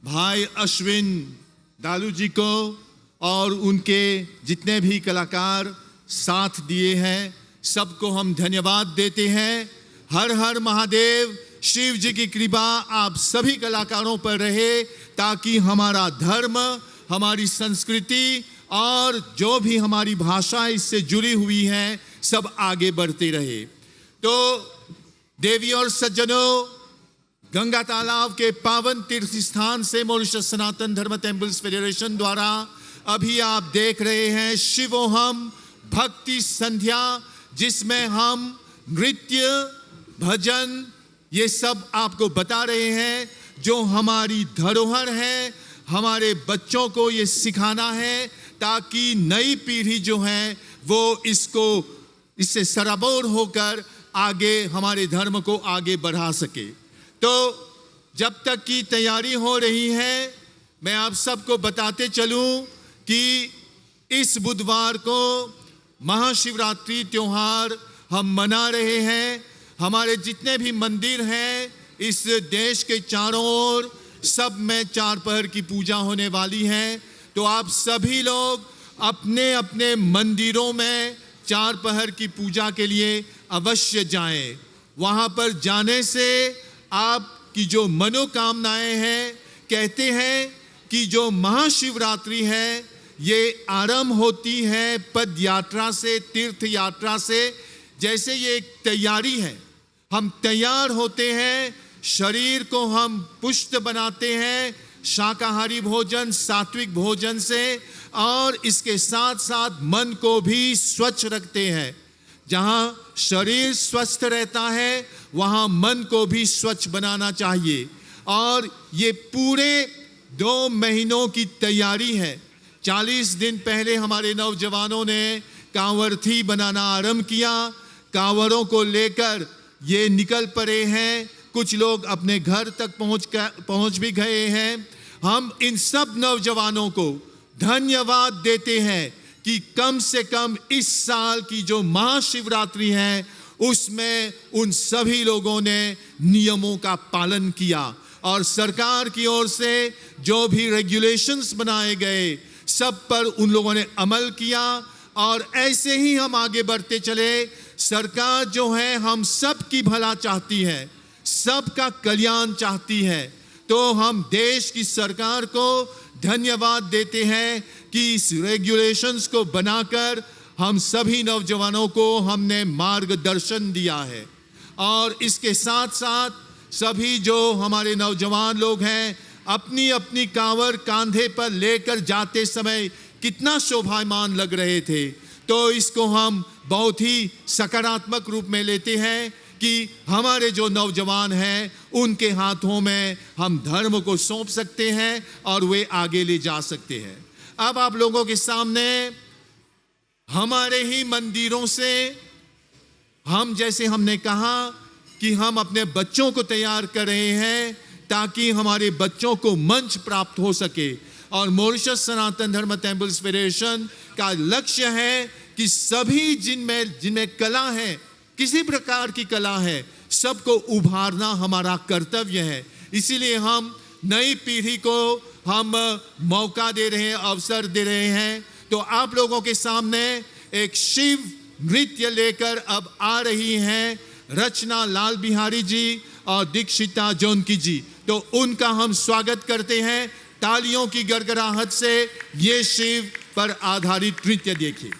भाई अश्विन दालू जी को और उनके जितने भी कलाकार साथ दिए हैं, सबको हम धन्यवाद देते हैं। हर हर महादेव। शिव जी की कृपा आप सभी कलाकारों पर रहे, ताकि हमारा धर्म, हमारी संस्कृति और जो भी हमारी भाषा इससे जुड़ी हुई है, सब आगे बढ़ते रहे। तो देवी और सज्जनों, गंगा तालाब के पावन तीर्थ स्थान से मॉरिशस सनातन धर्म टेम्पल्स फेडरेशन द्वारा अभी आप देख रहे हैं शिवोहम भक्ति संध्या, जिसमें हम नृत्य, भजन, ये सब आपको बता रहे हैं। जो हमारी धरोहर है, हमारे बच्चों को ये सिखाना है, ताकि नई पीढ़ी जो है वो इससे सराबोर होकर आगे हमारे धर्म को आगे बढ़ा सके। तो जब तक की तैयारी हो रही है, मैं आप सबको बताते चलूं कि इस बुधवार को महाशिवरात्रि त्योहार हम मना रहे हैं। हमारे जितने भी मंदिर हैं इस देश के चारों ओर, सब में 4 पहर की पूजा होने वाली है। तो आप सभी लोग अपने अपने मंदिरों में 4 पहर की पूजा के लिए अवश्य जाएं। वहाँ पर जाने से आपकी जो मनोकामनाएं हैं, कहते हैं कि जो महाशिवरात्रि है ये आरंभ होती है पद यात्रा से, तीर्थ यात्रा से। जैसे ये एक तैयारी है, हम तैयार होते हैं, शरीर को हम पुष्ट बनाते हैं शाकाहारी भोजन, सात्विक भोजन से, और इसके साथ साथ मन को भी स्वच्छ रखते हैं। जहाँ शरीर स्वस्थ रहता है वहाँ मन को भी स्वच्छ बनाना चाहिए। और ये पूरे 2 महीनों की तैयारी है। 40 दिन पहले हमारे नौजवानों ने कांवरथी बनाना आरंभ किया। कांवरों को लेकर ये निकल पड़े हैं, कुछ लोग अपने घर तक पहुंच भी गए हैं। हम इन सब नौजवानों को धन्यवाद देते हैं कि कम से कम इस साल की जो महाशिवरात्रि है उसमें उन सभी लोगों ने नियमों का पालन किया, और सरकार की ओर से जो भी रेगुलेशंस बनाए गए सब पर उन लोगों ने अमल किया। और ऐसे ही हम आगे बढ़ते चले। सरकार जो है हम सब की भला चाहती है, सबका कल्याण चाहती है। तो हम देश की सरकार को धन्यवाद देते हैं कि इस रेगुलेशंस को बनाकर हम सभी नौजवानों को हमने मार्गदर्शन दिया है। और इसके साथ साथ सभी जो हमारे नौजवान लोग हैं अपनी अपनी कांवर कांधे पर लेकर जाते समय कितना शोभायमान लग रहे थे। तो इसको हम बहुत ही सकारात्मक रूप में लेते हैं कि हमारे जो नौजवान हैं उनके हाथों में हम धर्म को सौंप सकते हैं और वे आगे ले जा सकते हैं। अब आप लोगों के सामने हमारे ही मंदिरों से हम, जैसे हमने कहा कि हम अपने बच्चों को तैयार कर रहे हैं ताकि हमारे बच्चों को मंच प्राप्त हो सके। और मॉरिशस सनातन धर्म टेम्पल्स फेडरेशन का लक्ष्य है कि सभी जिनमें कला है, किसी प्रकार की कला है, सबको उभारना हमारा कर्तव्य है। इसीलिए हम नई पीढ़ी को हम मौका दे रहे हैं, अवसर दे रहे हैं। तो आप लोगों के सामने एक शिव नृत्य लेकर अब आ रही हैं रचना लाल बिहारी जी और दीक्षिता जोनकी जी। तो उनका हम स्वागत करते हैं तालियों की गड़गड़ाहट से। ये शिव पर आधारित नृत्य देखिए।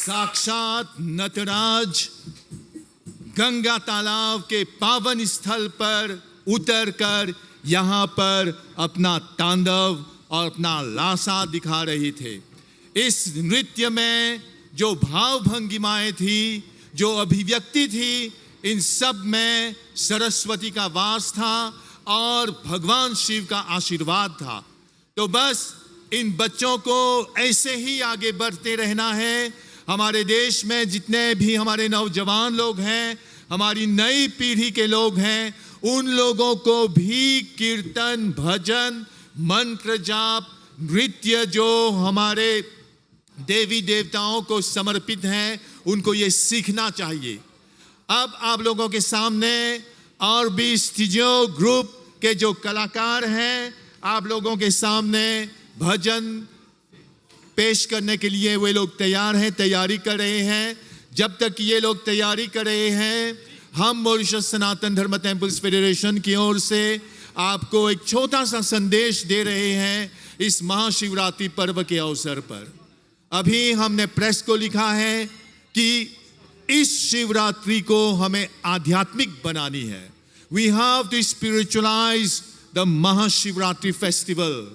साक्षात नटराज गंगा तालाब के पावन स्थल पर उतरकर यहाँ पर अपना तांडव और अपना लासा दिखा रहे थे। इस नृत्य में जो भाव भंगिमाएं थी, जो अभिव्यक्ति थी, इन सब में सरस्वती का वास था और भगवान शिव का आशीर्वाद था। तो बस इन बच्चों को ऐसे ही आगे बढ़ते रहना है। हमारे देश में जितने भी हमारे नौजवान लोग हैं, हमारी नई पीढ़ी के लोग हैं, उन लोगों को भी कीर्तन, भजन, मंत्र जाप, नृत्य जो हमारे देवी देवताओं को समर्पित हैं, उनको ये सीखना चाहिए। अब आप लोगों के सामने और भी स्टूडियो ग्रुप के जो कलाकार हैं, आप लोगों के सामने भजन पेश करने के लिए वे लोग तैयार हैं, तैयारी कर रहे हैं। जब तक ये लोग तैयारी कर रहे हैं, हम मॉरिशस सनातन धर्म टेम्पल्स फेडरेशन की ओर से आपको एक छोटा सा संदेश दे रहे हैं इस महाशिवरात्रि पर्व के अवसर पर। अभी हमने प्रेस को लिखा है कि इस शिवरात्रि को हमें आध्यात्मिक बनानी है। We have to spiritualize the Mahashivratri festival.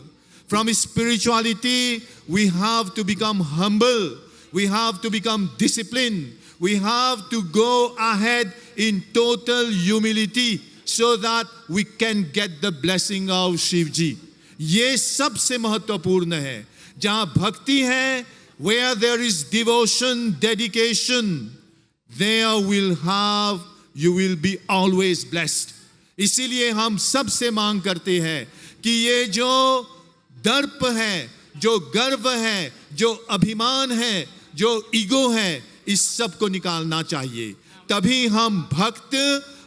From spirituality, we have to become humble. We have to become disciplined. We have to go ahead in total humility so that we can get the blessing of Shivji. ये सबसे महत्वपूर्ण है। जहाँ भक्ति है, where there is devotion, dedication, there you will be always blessed. इसीलिए हम सबसे मांग करते हैं कि ये जो दर्प है, जो गर्व है, जो अभिमान है, जो ईगो है, इस सब को निकालना चाहिए। तभी हम भक्त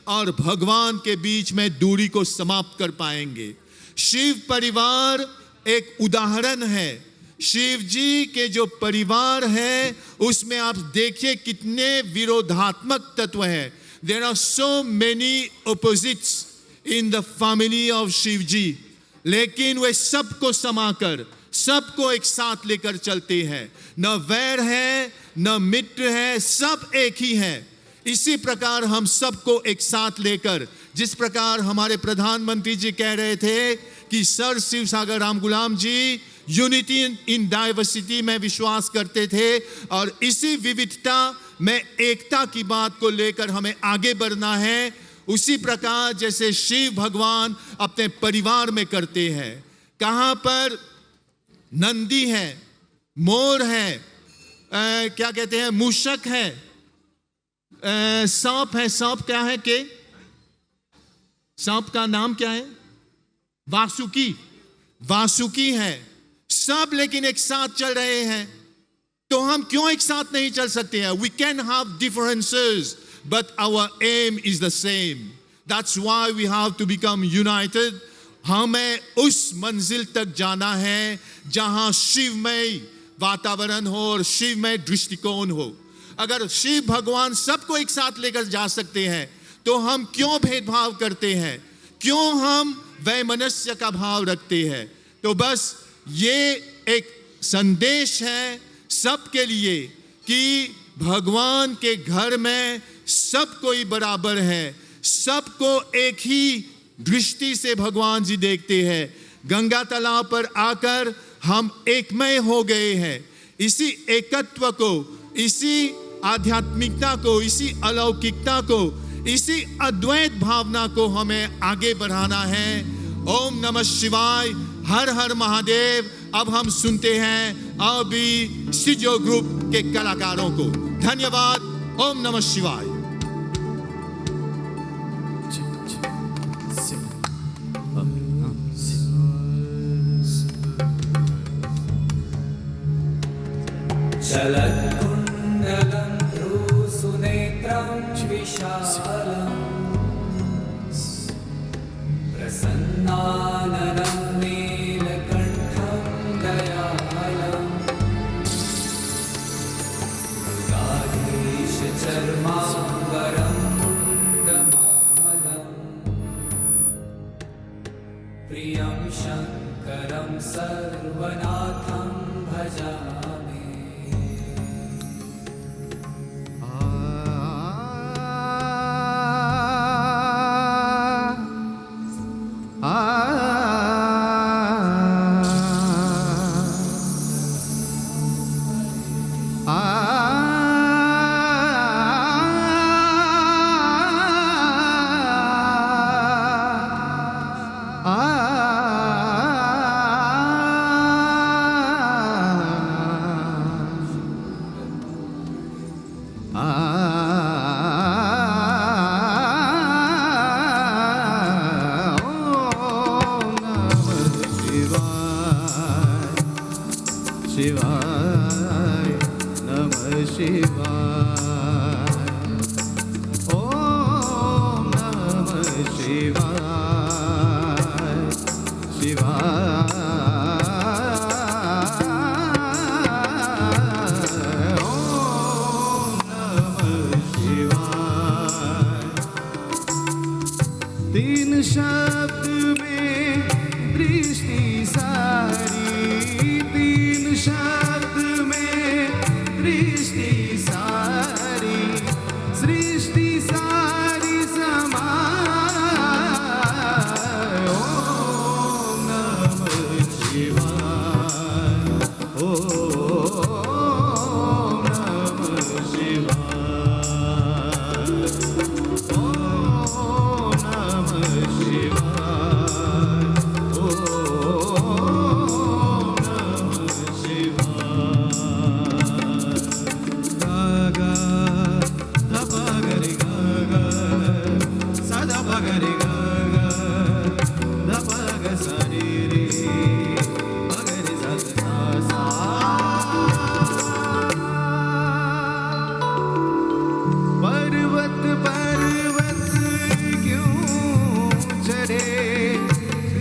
और भगवान के बीच में दूरी को समाप्त कर पाएंगे। शिव परिवार एक उदाहरण है। शिव जी के जो परिवार है, उसमें आप देखिए कितने विरोधात्मक तत्व हैं। There are so many opposites in the family of Shiv जी, लेकिन वे सबको समाकर, सबको एक साथ लेकर चलते हैं। न वैर है, न मित्र है, सब एक ही है। इसी प्रकार हम सबको एक साथ लेकर, जिस प्रकार हमारे प्रधानमंत्री जी कह रहे थे कि sir Shiv Sagar Ram Gulam ji unity in diversity में विश्वास करते थे, और इसी विविधता में एकता की बात को लेकर हमें आगे बढ़ना है। उसी प्रकार जैसे शिव भगवान अपने परिवार में करते हैं। कहाँ पर नंदी है, मोर है, क्या कहते हैं, मूषक है, सांप है। सांप क्या है के सांप का नाम क्या है? वासुकी। वासुकी है। सब लेकिन एक साथ चल रहे हैं, तो हम क्यों एक साथ नहीं चल सकते हैं? We can have differences, but our aim is the same. That's why we have to become united. हमें उस मंजिल तक जाना है जहां शिवमय वातावरण हो और शिवमय दृष्टिकोण हो। अगर शिव भगवान सबको एक साथ लेकर जा सकते हैं, तो हम क्यों भेदभाव करते हैं? क्यों हम वैमनस्य का भाव रखते हैं? तो बस ये एक संदेश है सबके लिए कि भगवान के घर में सब कोई बराबर है, सबको एक ही दृष्टि से भगवान जी देखते हैं। गंगा तालाब पर आकर हम एकमय हो गए हैं। इसी एकत्व को, इसी आध्यात्मिकता को, इसी अलौकिकता को, इसी अद्वैत भावना को हमें आगे बढ़ाना है। ओम नमः शिवाय, हर हर महादेव। अब हम सुनते हैं अभी स्टूडियो ग्रुप के कलाकारों को। धन्यवाद। ओम नमः शिवाय। चलत्कुण्डलं भ्रूसुनेत्रं विशालम् प्रसन्नाननं नीलकण्ठं दयालम् मृगाधीशचर्माम्बरं मुण्डमालम् प्रियं शङ्करं सर्वनाथं भजामि। शिवाय ओम नमः शिवाय शिवाय ओम नमः शिवाय तीन शब्द में दृष्टि सारी तीन शब्द में दृष्टि सारी सृष्टि सारी समाय ओम नमः शिवाय ओम नमः शिवाय ओम नमः शिवाय ओम नमः शिवाय गा धा गरि गा सा धा गरि गा धा ग सा रे रे गरि सा सा पर्वत पर्वत क्यों चढ़े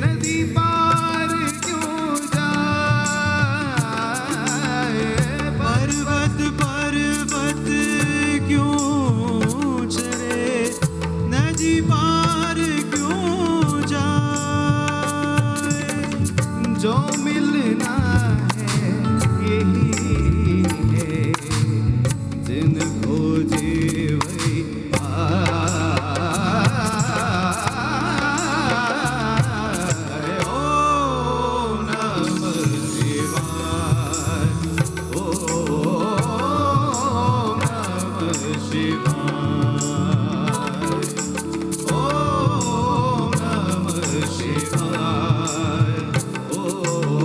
नदी पार क्यों जाए पर्वत पर्वत क्यों चढ़े नदी पार क्यों जाए जो मिलना है यही है जिन खोजे वही पाए ओम नमः शिवाय ओम नमः शिवाय ओम नमः शिवाय ओम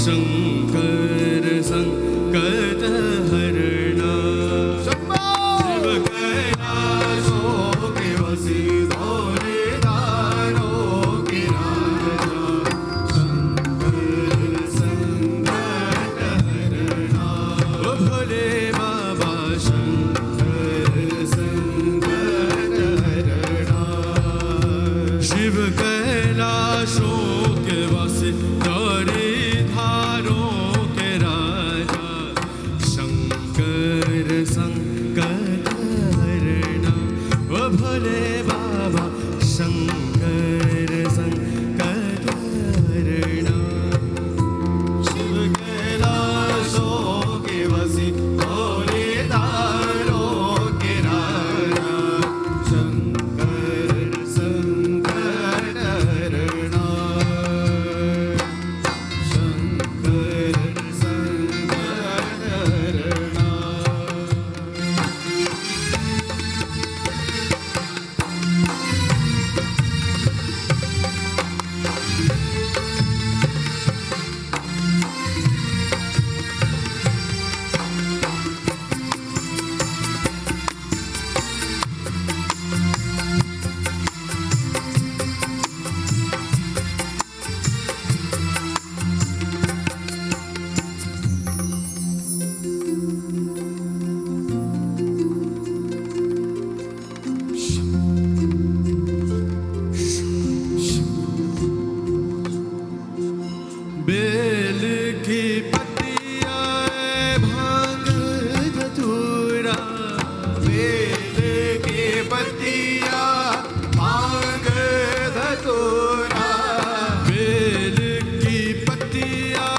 शंकर संकट हरणा शिव कैलाशों के वसी भोले दानों के राजा शंकर संकट हरणा ओ भोले बाबा शंकर संकट हरणा शिव कैलाशों के वासी गौरी धारों के राजा शंकर संकट हरणा ओ भोले बाबा शंकर संकट हरणा शिव कैलाशों के वसी भोले दानों के राजा शंकर संकट हरणा शंकर संकट हरणा बेल की पत्तियां भांग धतूरा बेल की पत्तियां भांग धतूरा बेल की पत्तियां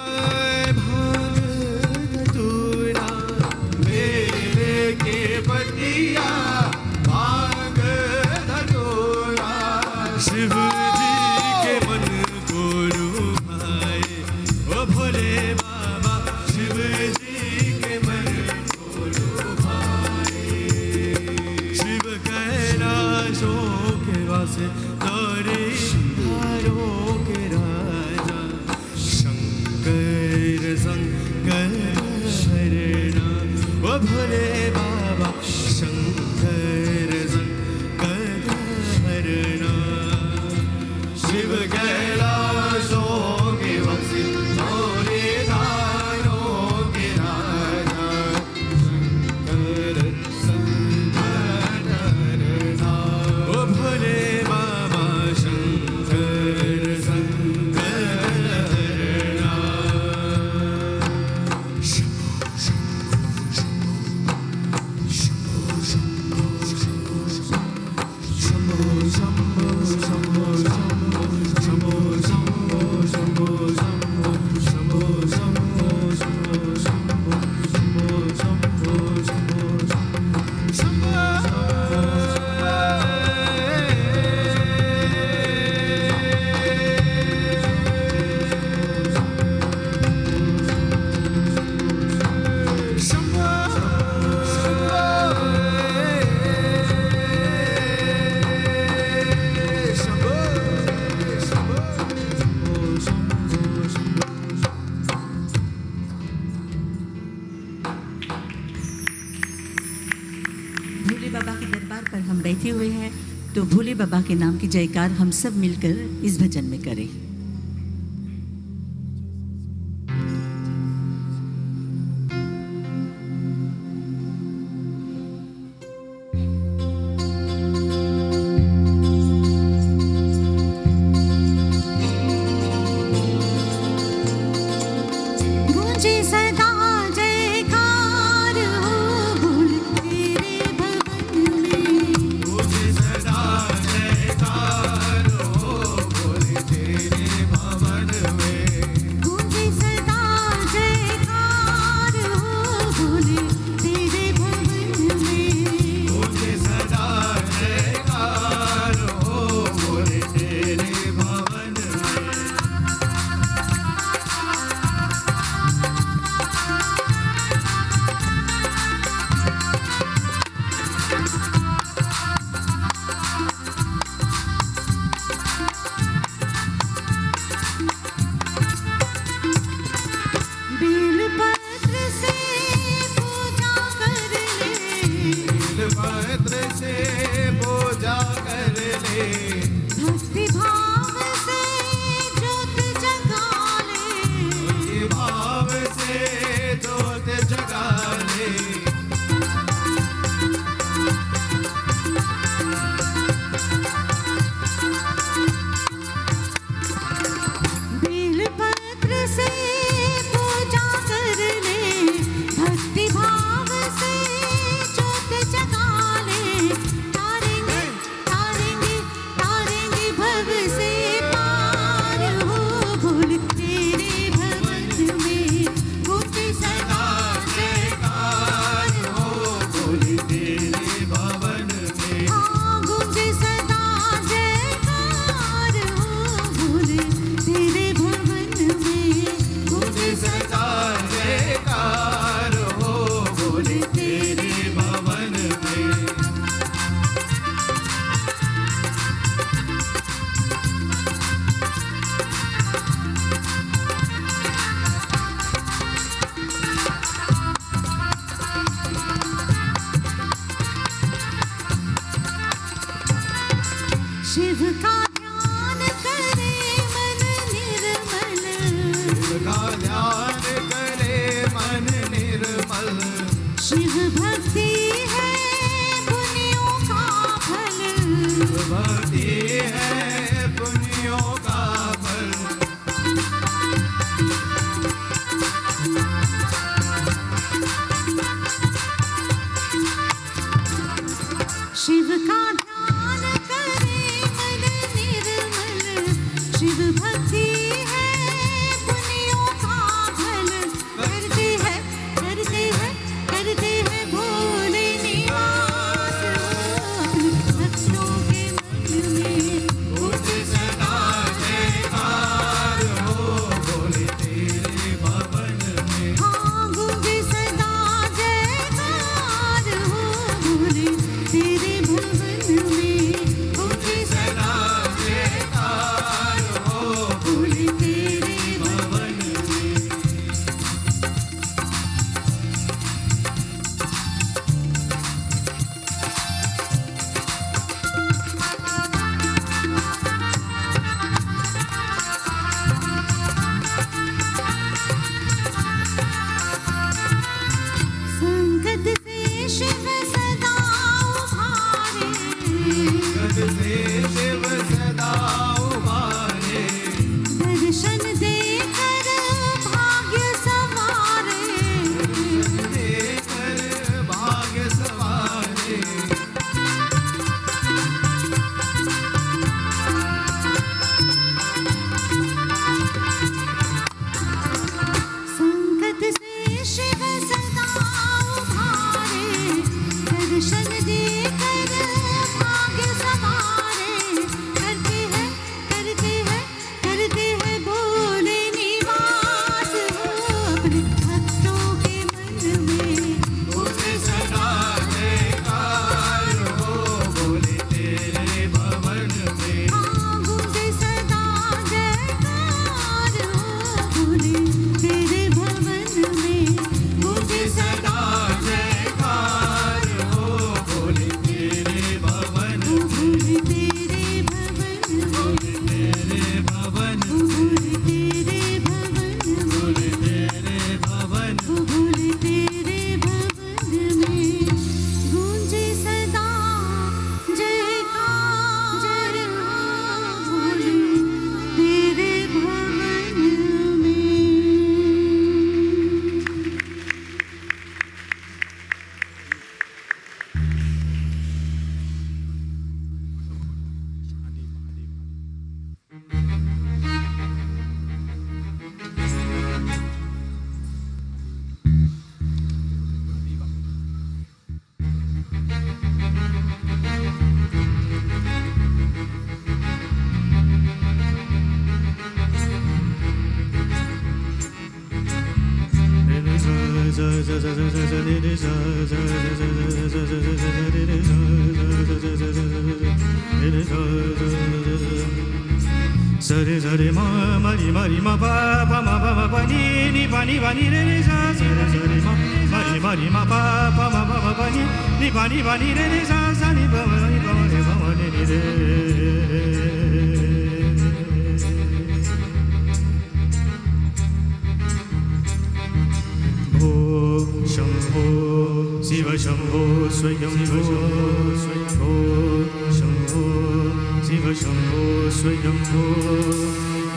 भांग धतूरा बेल की पत्तियां भांग धतूरा शिव जी के मन को लुभाए ओ भोले बाबा शिव जी के मन को लुभाए शिव कैलाशों के वासे गौरी धारों के राजा शंकर संकट हरणा ओ भोले बाबा शंकर संकट हरणा शिव कैलाशों के वसी भोले दानों के राजा शंकर संकट हरणा ओ भोले बाबा शंकर संकट हरणा भोले बाबा के दरबार पर हम बैठे हुए हैं, तो भोले बाबा के नाम की जयकार हम सब मिलकर इस भजन में करें। गूंजे सदा जयकार हो भोले तेरे भवन में। सदा जयकार हो भोले तेरे शिव का ध्यान करे मन निर्मल का ध्यान करे मन निर्मल शिव भक्ति है पुण्यों का फल भक्ति है पुण्यों का फल शिव का ध्यान करे मन निर्मल शिव भक्ति है पुण्यों का फल करते हैं भोले निवास भक्तों के मन में गूंजे सदा जयकार हो भोले तेरे भवन में हाँ गूंजे सदा जयकार हो भोले तेरे भवन में गूंजे सदा जयकार हो भोले तेरे भवन में संकट से शिव सदा उभारे गद से शिव सदा उबारे दर्शन देकर भाग्य संवारे देकर भाग्य सवारे संकट से शिव सदा उभारे दर्शन देकर भाग्य संवारे करते हैं भोले निवास हो अपने भक्तों के मन में गूंजे सदा जयकार हो भोले तेरे भवन में हाँ गूंजे सदा जयकार हो भोले तेरे भवन में गूंजे सदा जयकार हो भोले तेरे भवन भोले तेरे भवन में तेरे भवन भोले तेरे भवन भोले तेरे भवन भोले तेरे भवन में गूंजे सदा जयकार हो भोले तेरे भवन में Sare sare ma mari mari ma pa pa ma pa ma pa ni pa ni re re sa sare sare ma mari mari ma pa pa ma pa ni pa ni re re sa sa ni pa ma ni pa ma ni re Bho Shambho Shiva Shambho Swayambho Bho Shambho Shiva Shambho Swayambho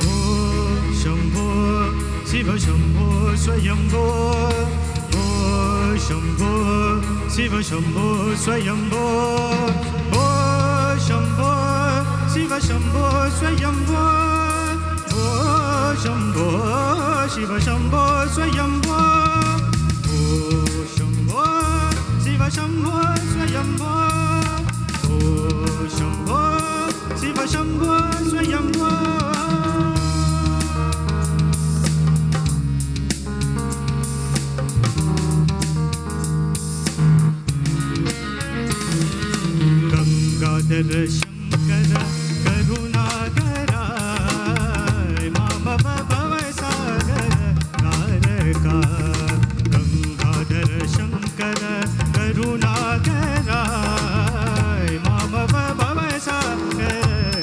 Bho Shambho Shiva Shambho Swayambho Bho Shambho Shiva Shambho Swayambho Bho Shambho Shiva Shambho Swayambho Bho Shambho Shiva Shambho Swayambho Bho Shambho Shiva Shambho Swayambho Bho Shambho Shiva Shambho Swayambho Gangadhar Shankara Karunakara Mama Bhava Sagara Naraka Gangadhar Shankara Karunakara Mama Bhava Sagara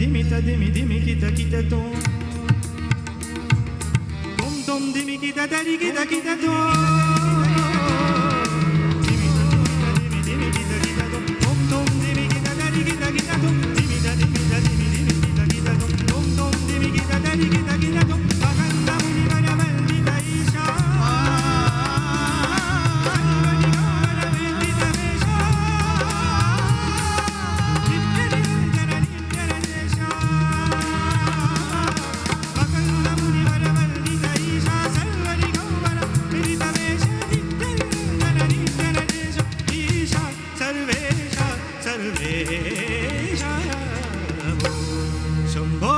dimi ta dimi dimi kita kita tom tom tom dimi kita dari kita kita tom dimi ta dimi dimi kita kita tom tom tom dimi kita dari kita kita tom dimi ta dimi kita kita tom tom tom dimi kita dari kita kita tom baganda muni bara maldita isha Shambho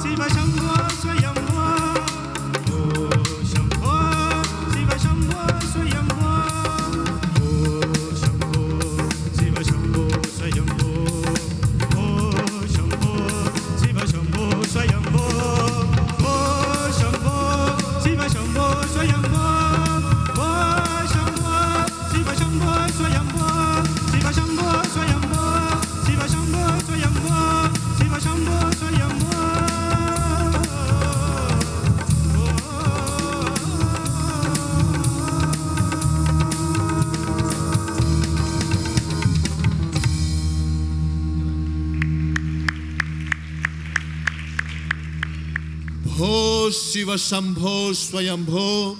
Shiv Shambho Swayambho ओ शंभो शिव शंभो स्वयंभो ओ शंभो शिव शंभो स्वयंभो ओ शंभो शिव शंभो स्वयंभो ओ शंभो शिव शंभो स्वयंभो ओ शंभो शिव शंभो स्वयंभो शिव शंभो स्वयंभो शिव शंभो स्वयंभो शिव शंभो स्वयंभो भो शिव शंभो स्वयंभो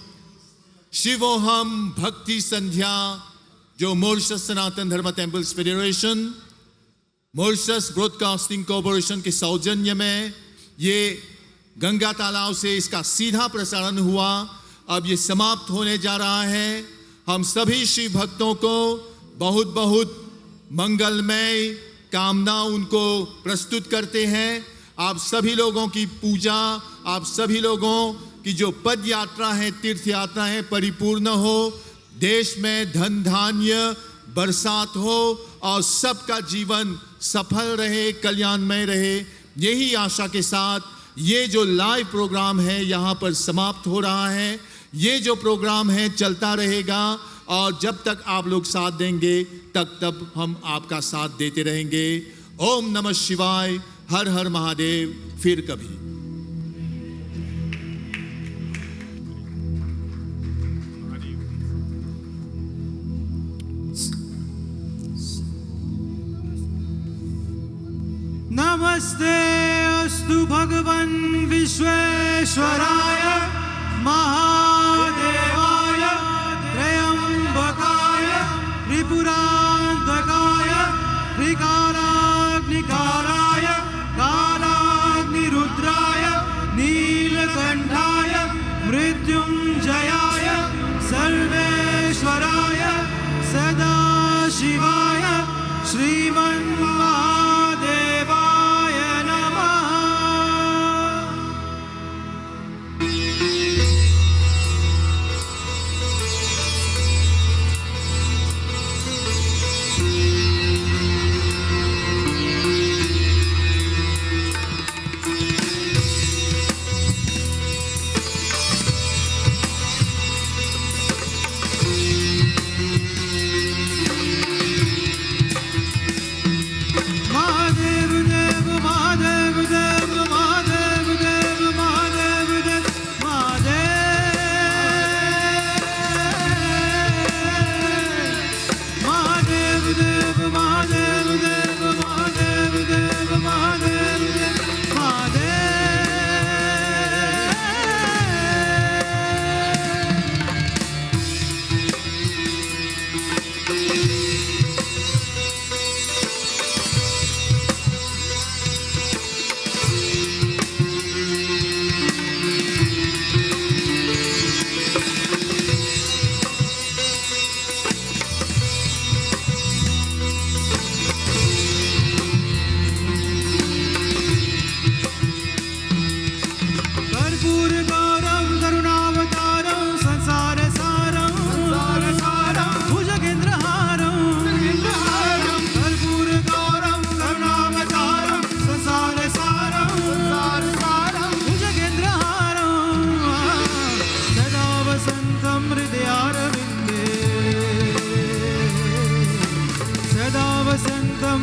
शिवोहम भक्ति संध्या जो Mauritius सनातन धर्म temples federation Mauritius broadcasting corporation के सौजन्य में ये गंगा तालाब से इसका सीधा प्रसारण हुआ। अब ये समाप्त होने जा रहा है। हम सभी शिव भक्तों को बहुत बहुत मंगलमय कामना उनको प्रस्तुत करते हैं। आप सभी लोगों की पूजा, आप सभी लोगों की जो पद यात्रा है, तीर्थ यात्रा है, परिपूर्ण हो। देश में धन धान्य बरसात हो और सबका जीवन सफल रहे, कल्याणमय रहे। यही आशा के साथ ये जो लाइव प्रोग्राम है यहाँ पर समाप्त हो रहा है। ये जो प्रोग्राम है चलता रहेगा और जब तक आप लोग साथ देंगे तब हम आपका साथ देते रहेंगे। ओम नमः शिवाय, हर हर महादेव। फिर कभी। नमस्ते अस्तु भगवन् विश्वेश्वराय महादेवाय त्रयंबकाय त्रिपुरान्तकाय त्रिकालाग्निकालाय कालाग्निरुद्राय नीलकण्ठाय मृत्युञ्जयाय सर्वेश्वराय सदाशिवाय श्रीमन्महादेवाय नमः।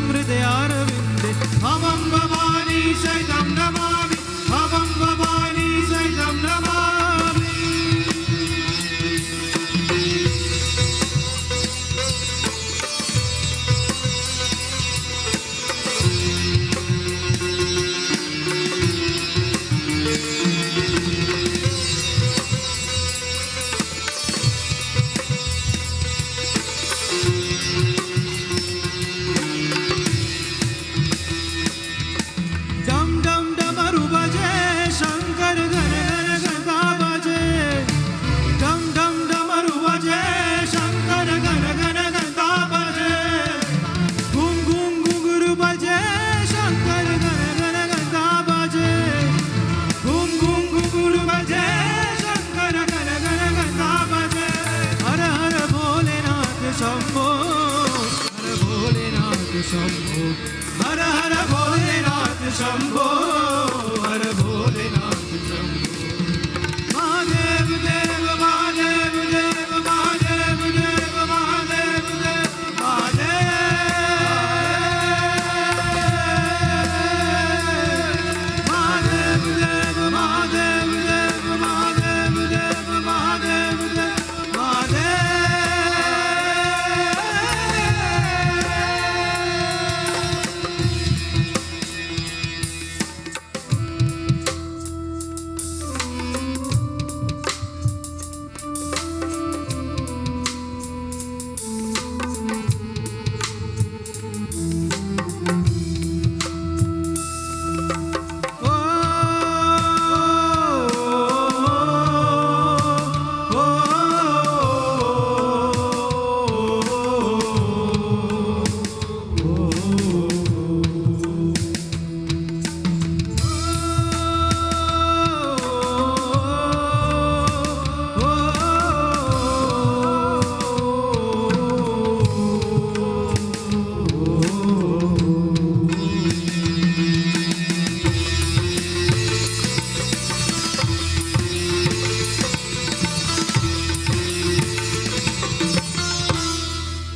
हृदयारविन्दे भवं भवानी सहितं नमामि भवं भवानी सहितं नमामि डम डम डमरू बजे शंकर घन घन घंटा बजे डम डम डमरू बजे शंकर घन घन घंटा बजे घुम घुम घुंघरू बजे शंकर घन घन घंटा बजे घुम घुम घुंघरू बजे शंकर घन घन घंटा बजे हर हर भोलेनाथ शंभो हर भोलेनाथ शंभो हर हर भोलेनाथ शंभो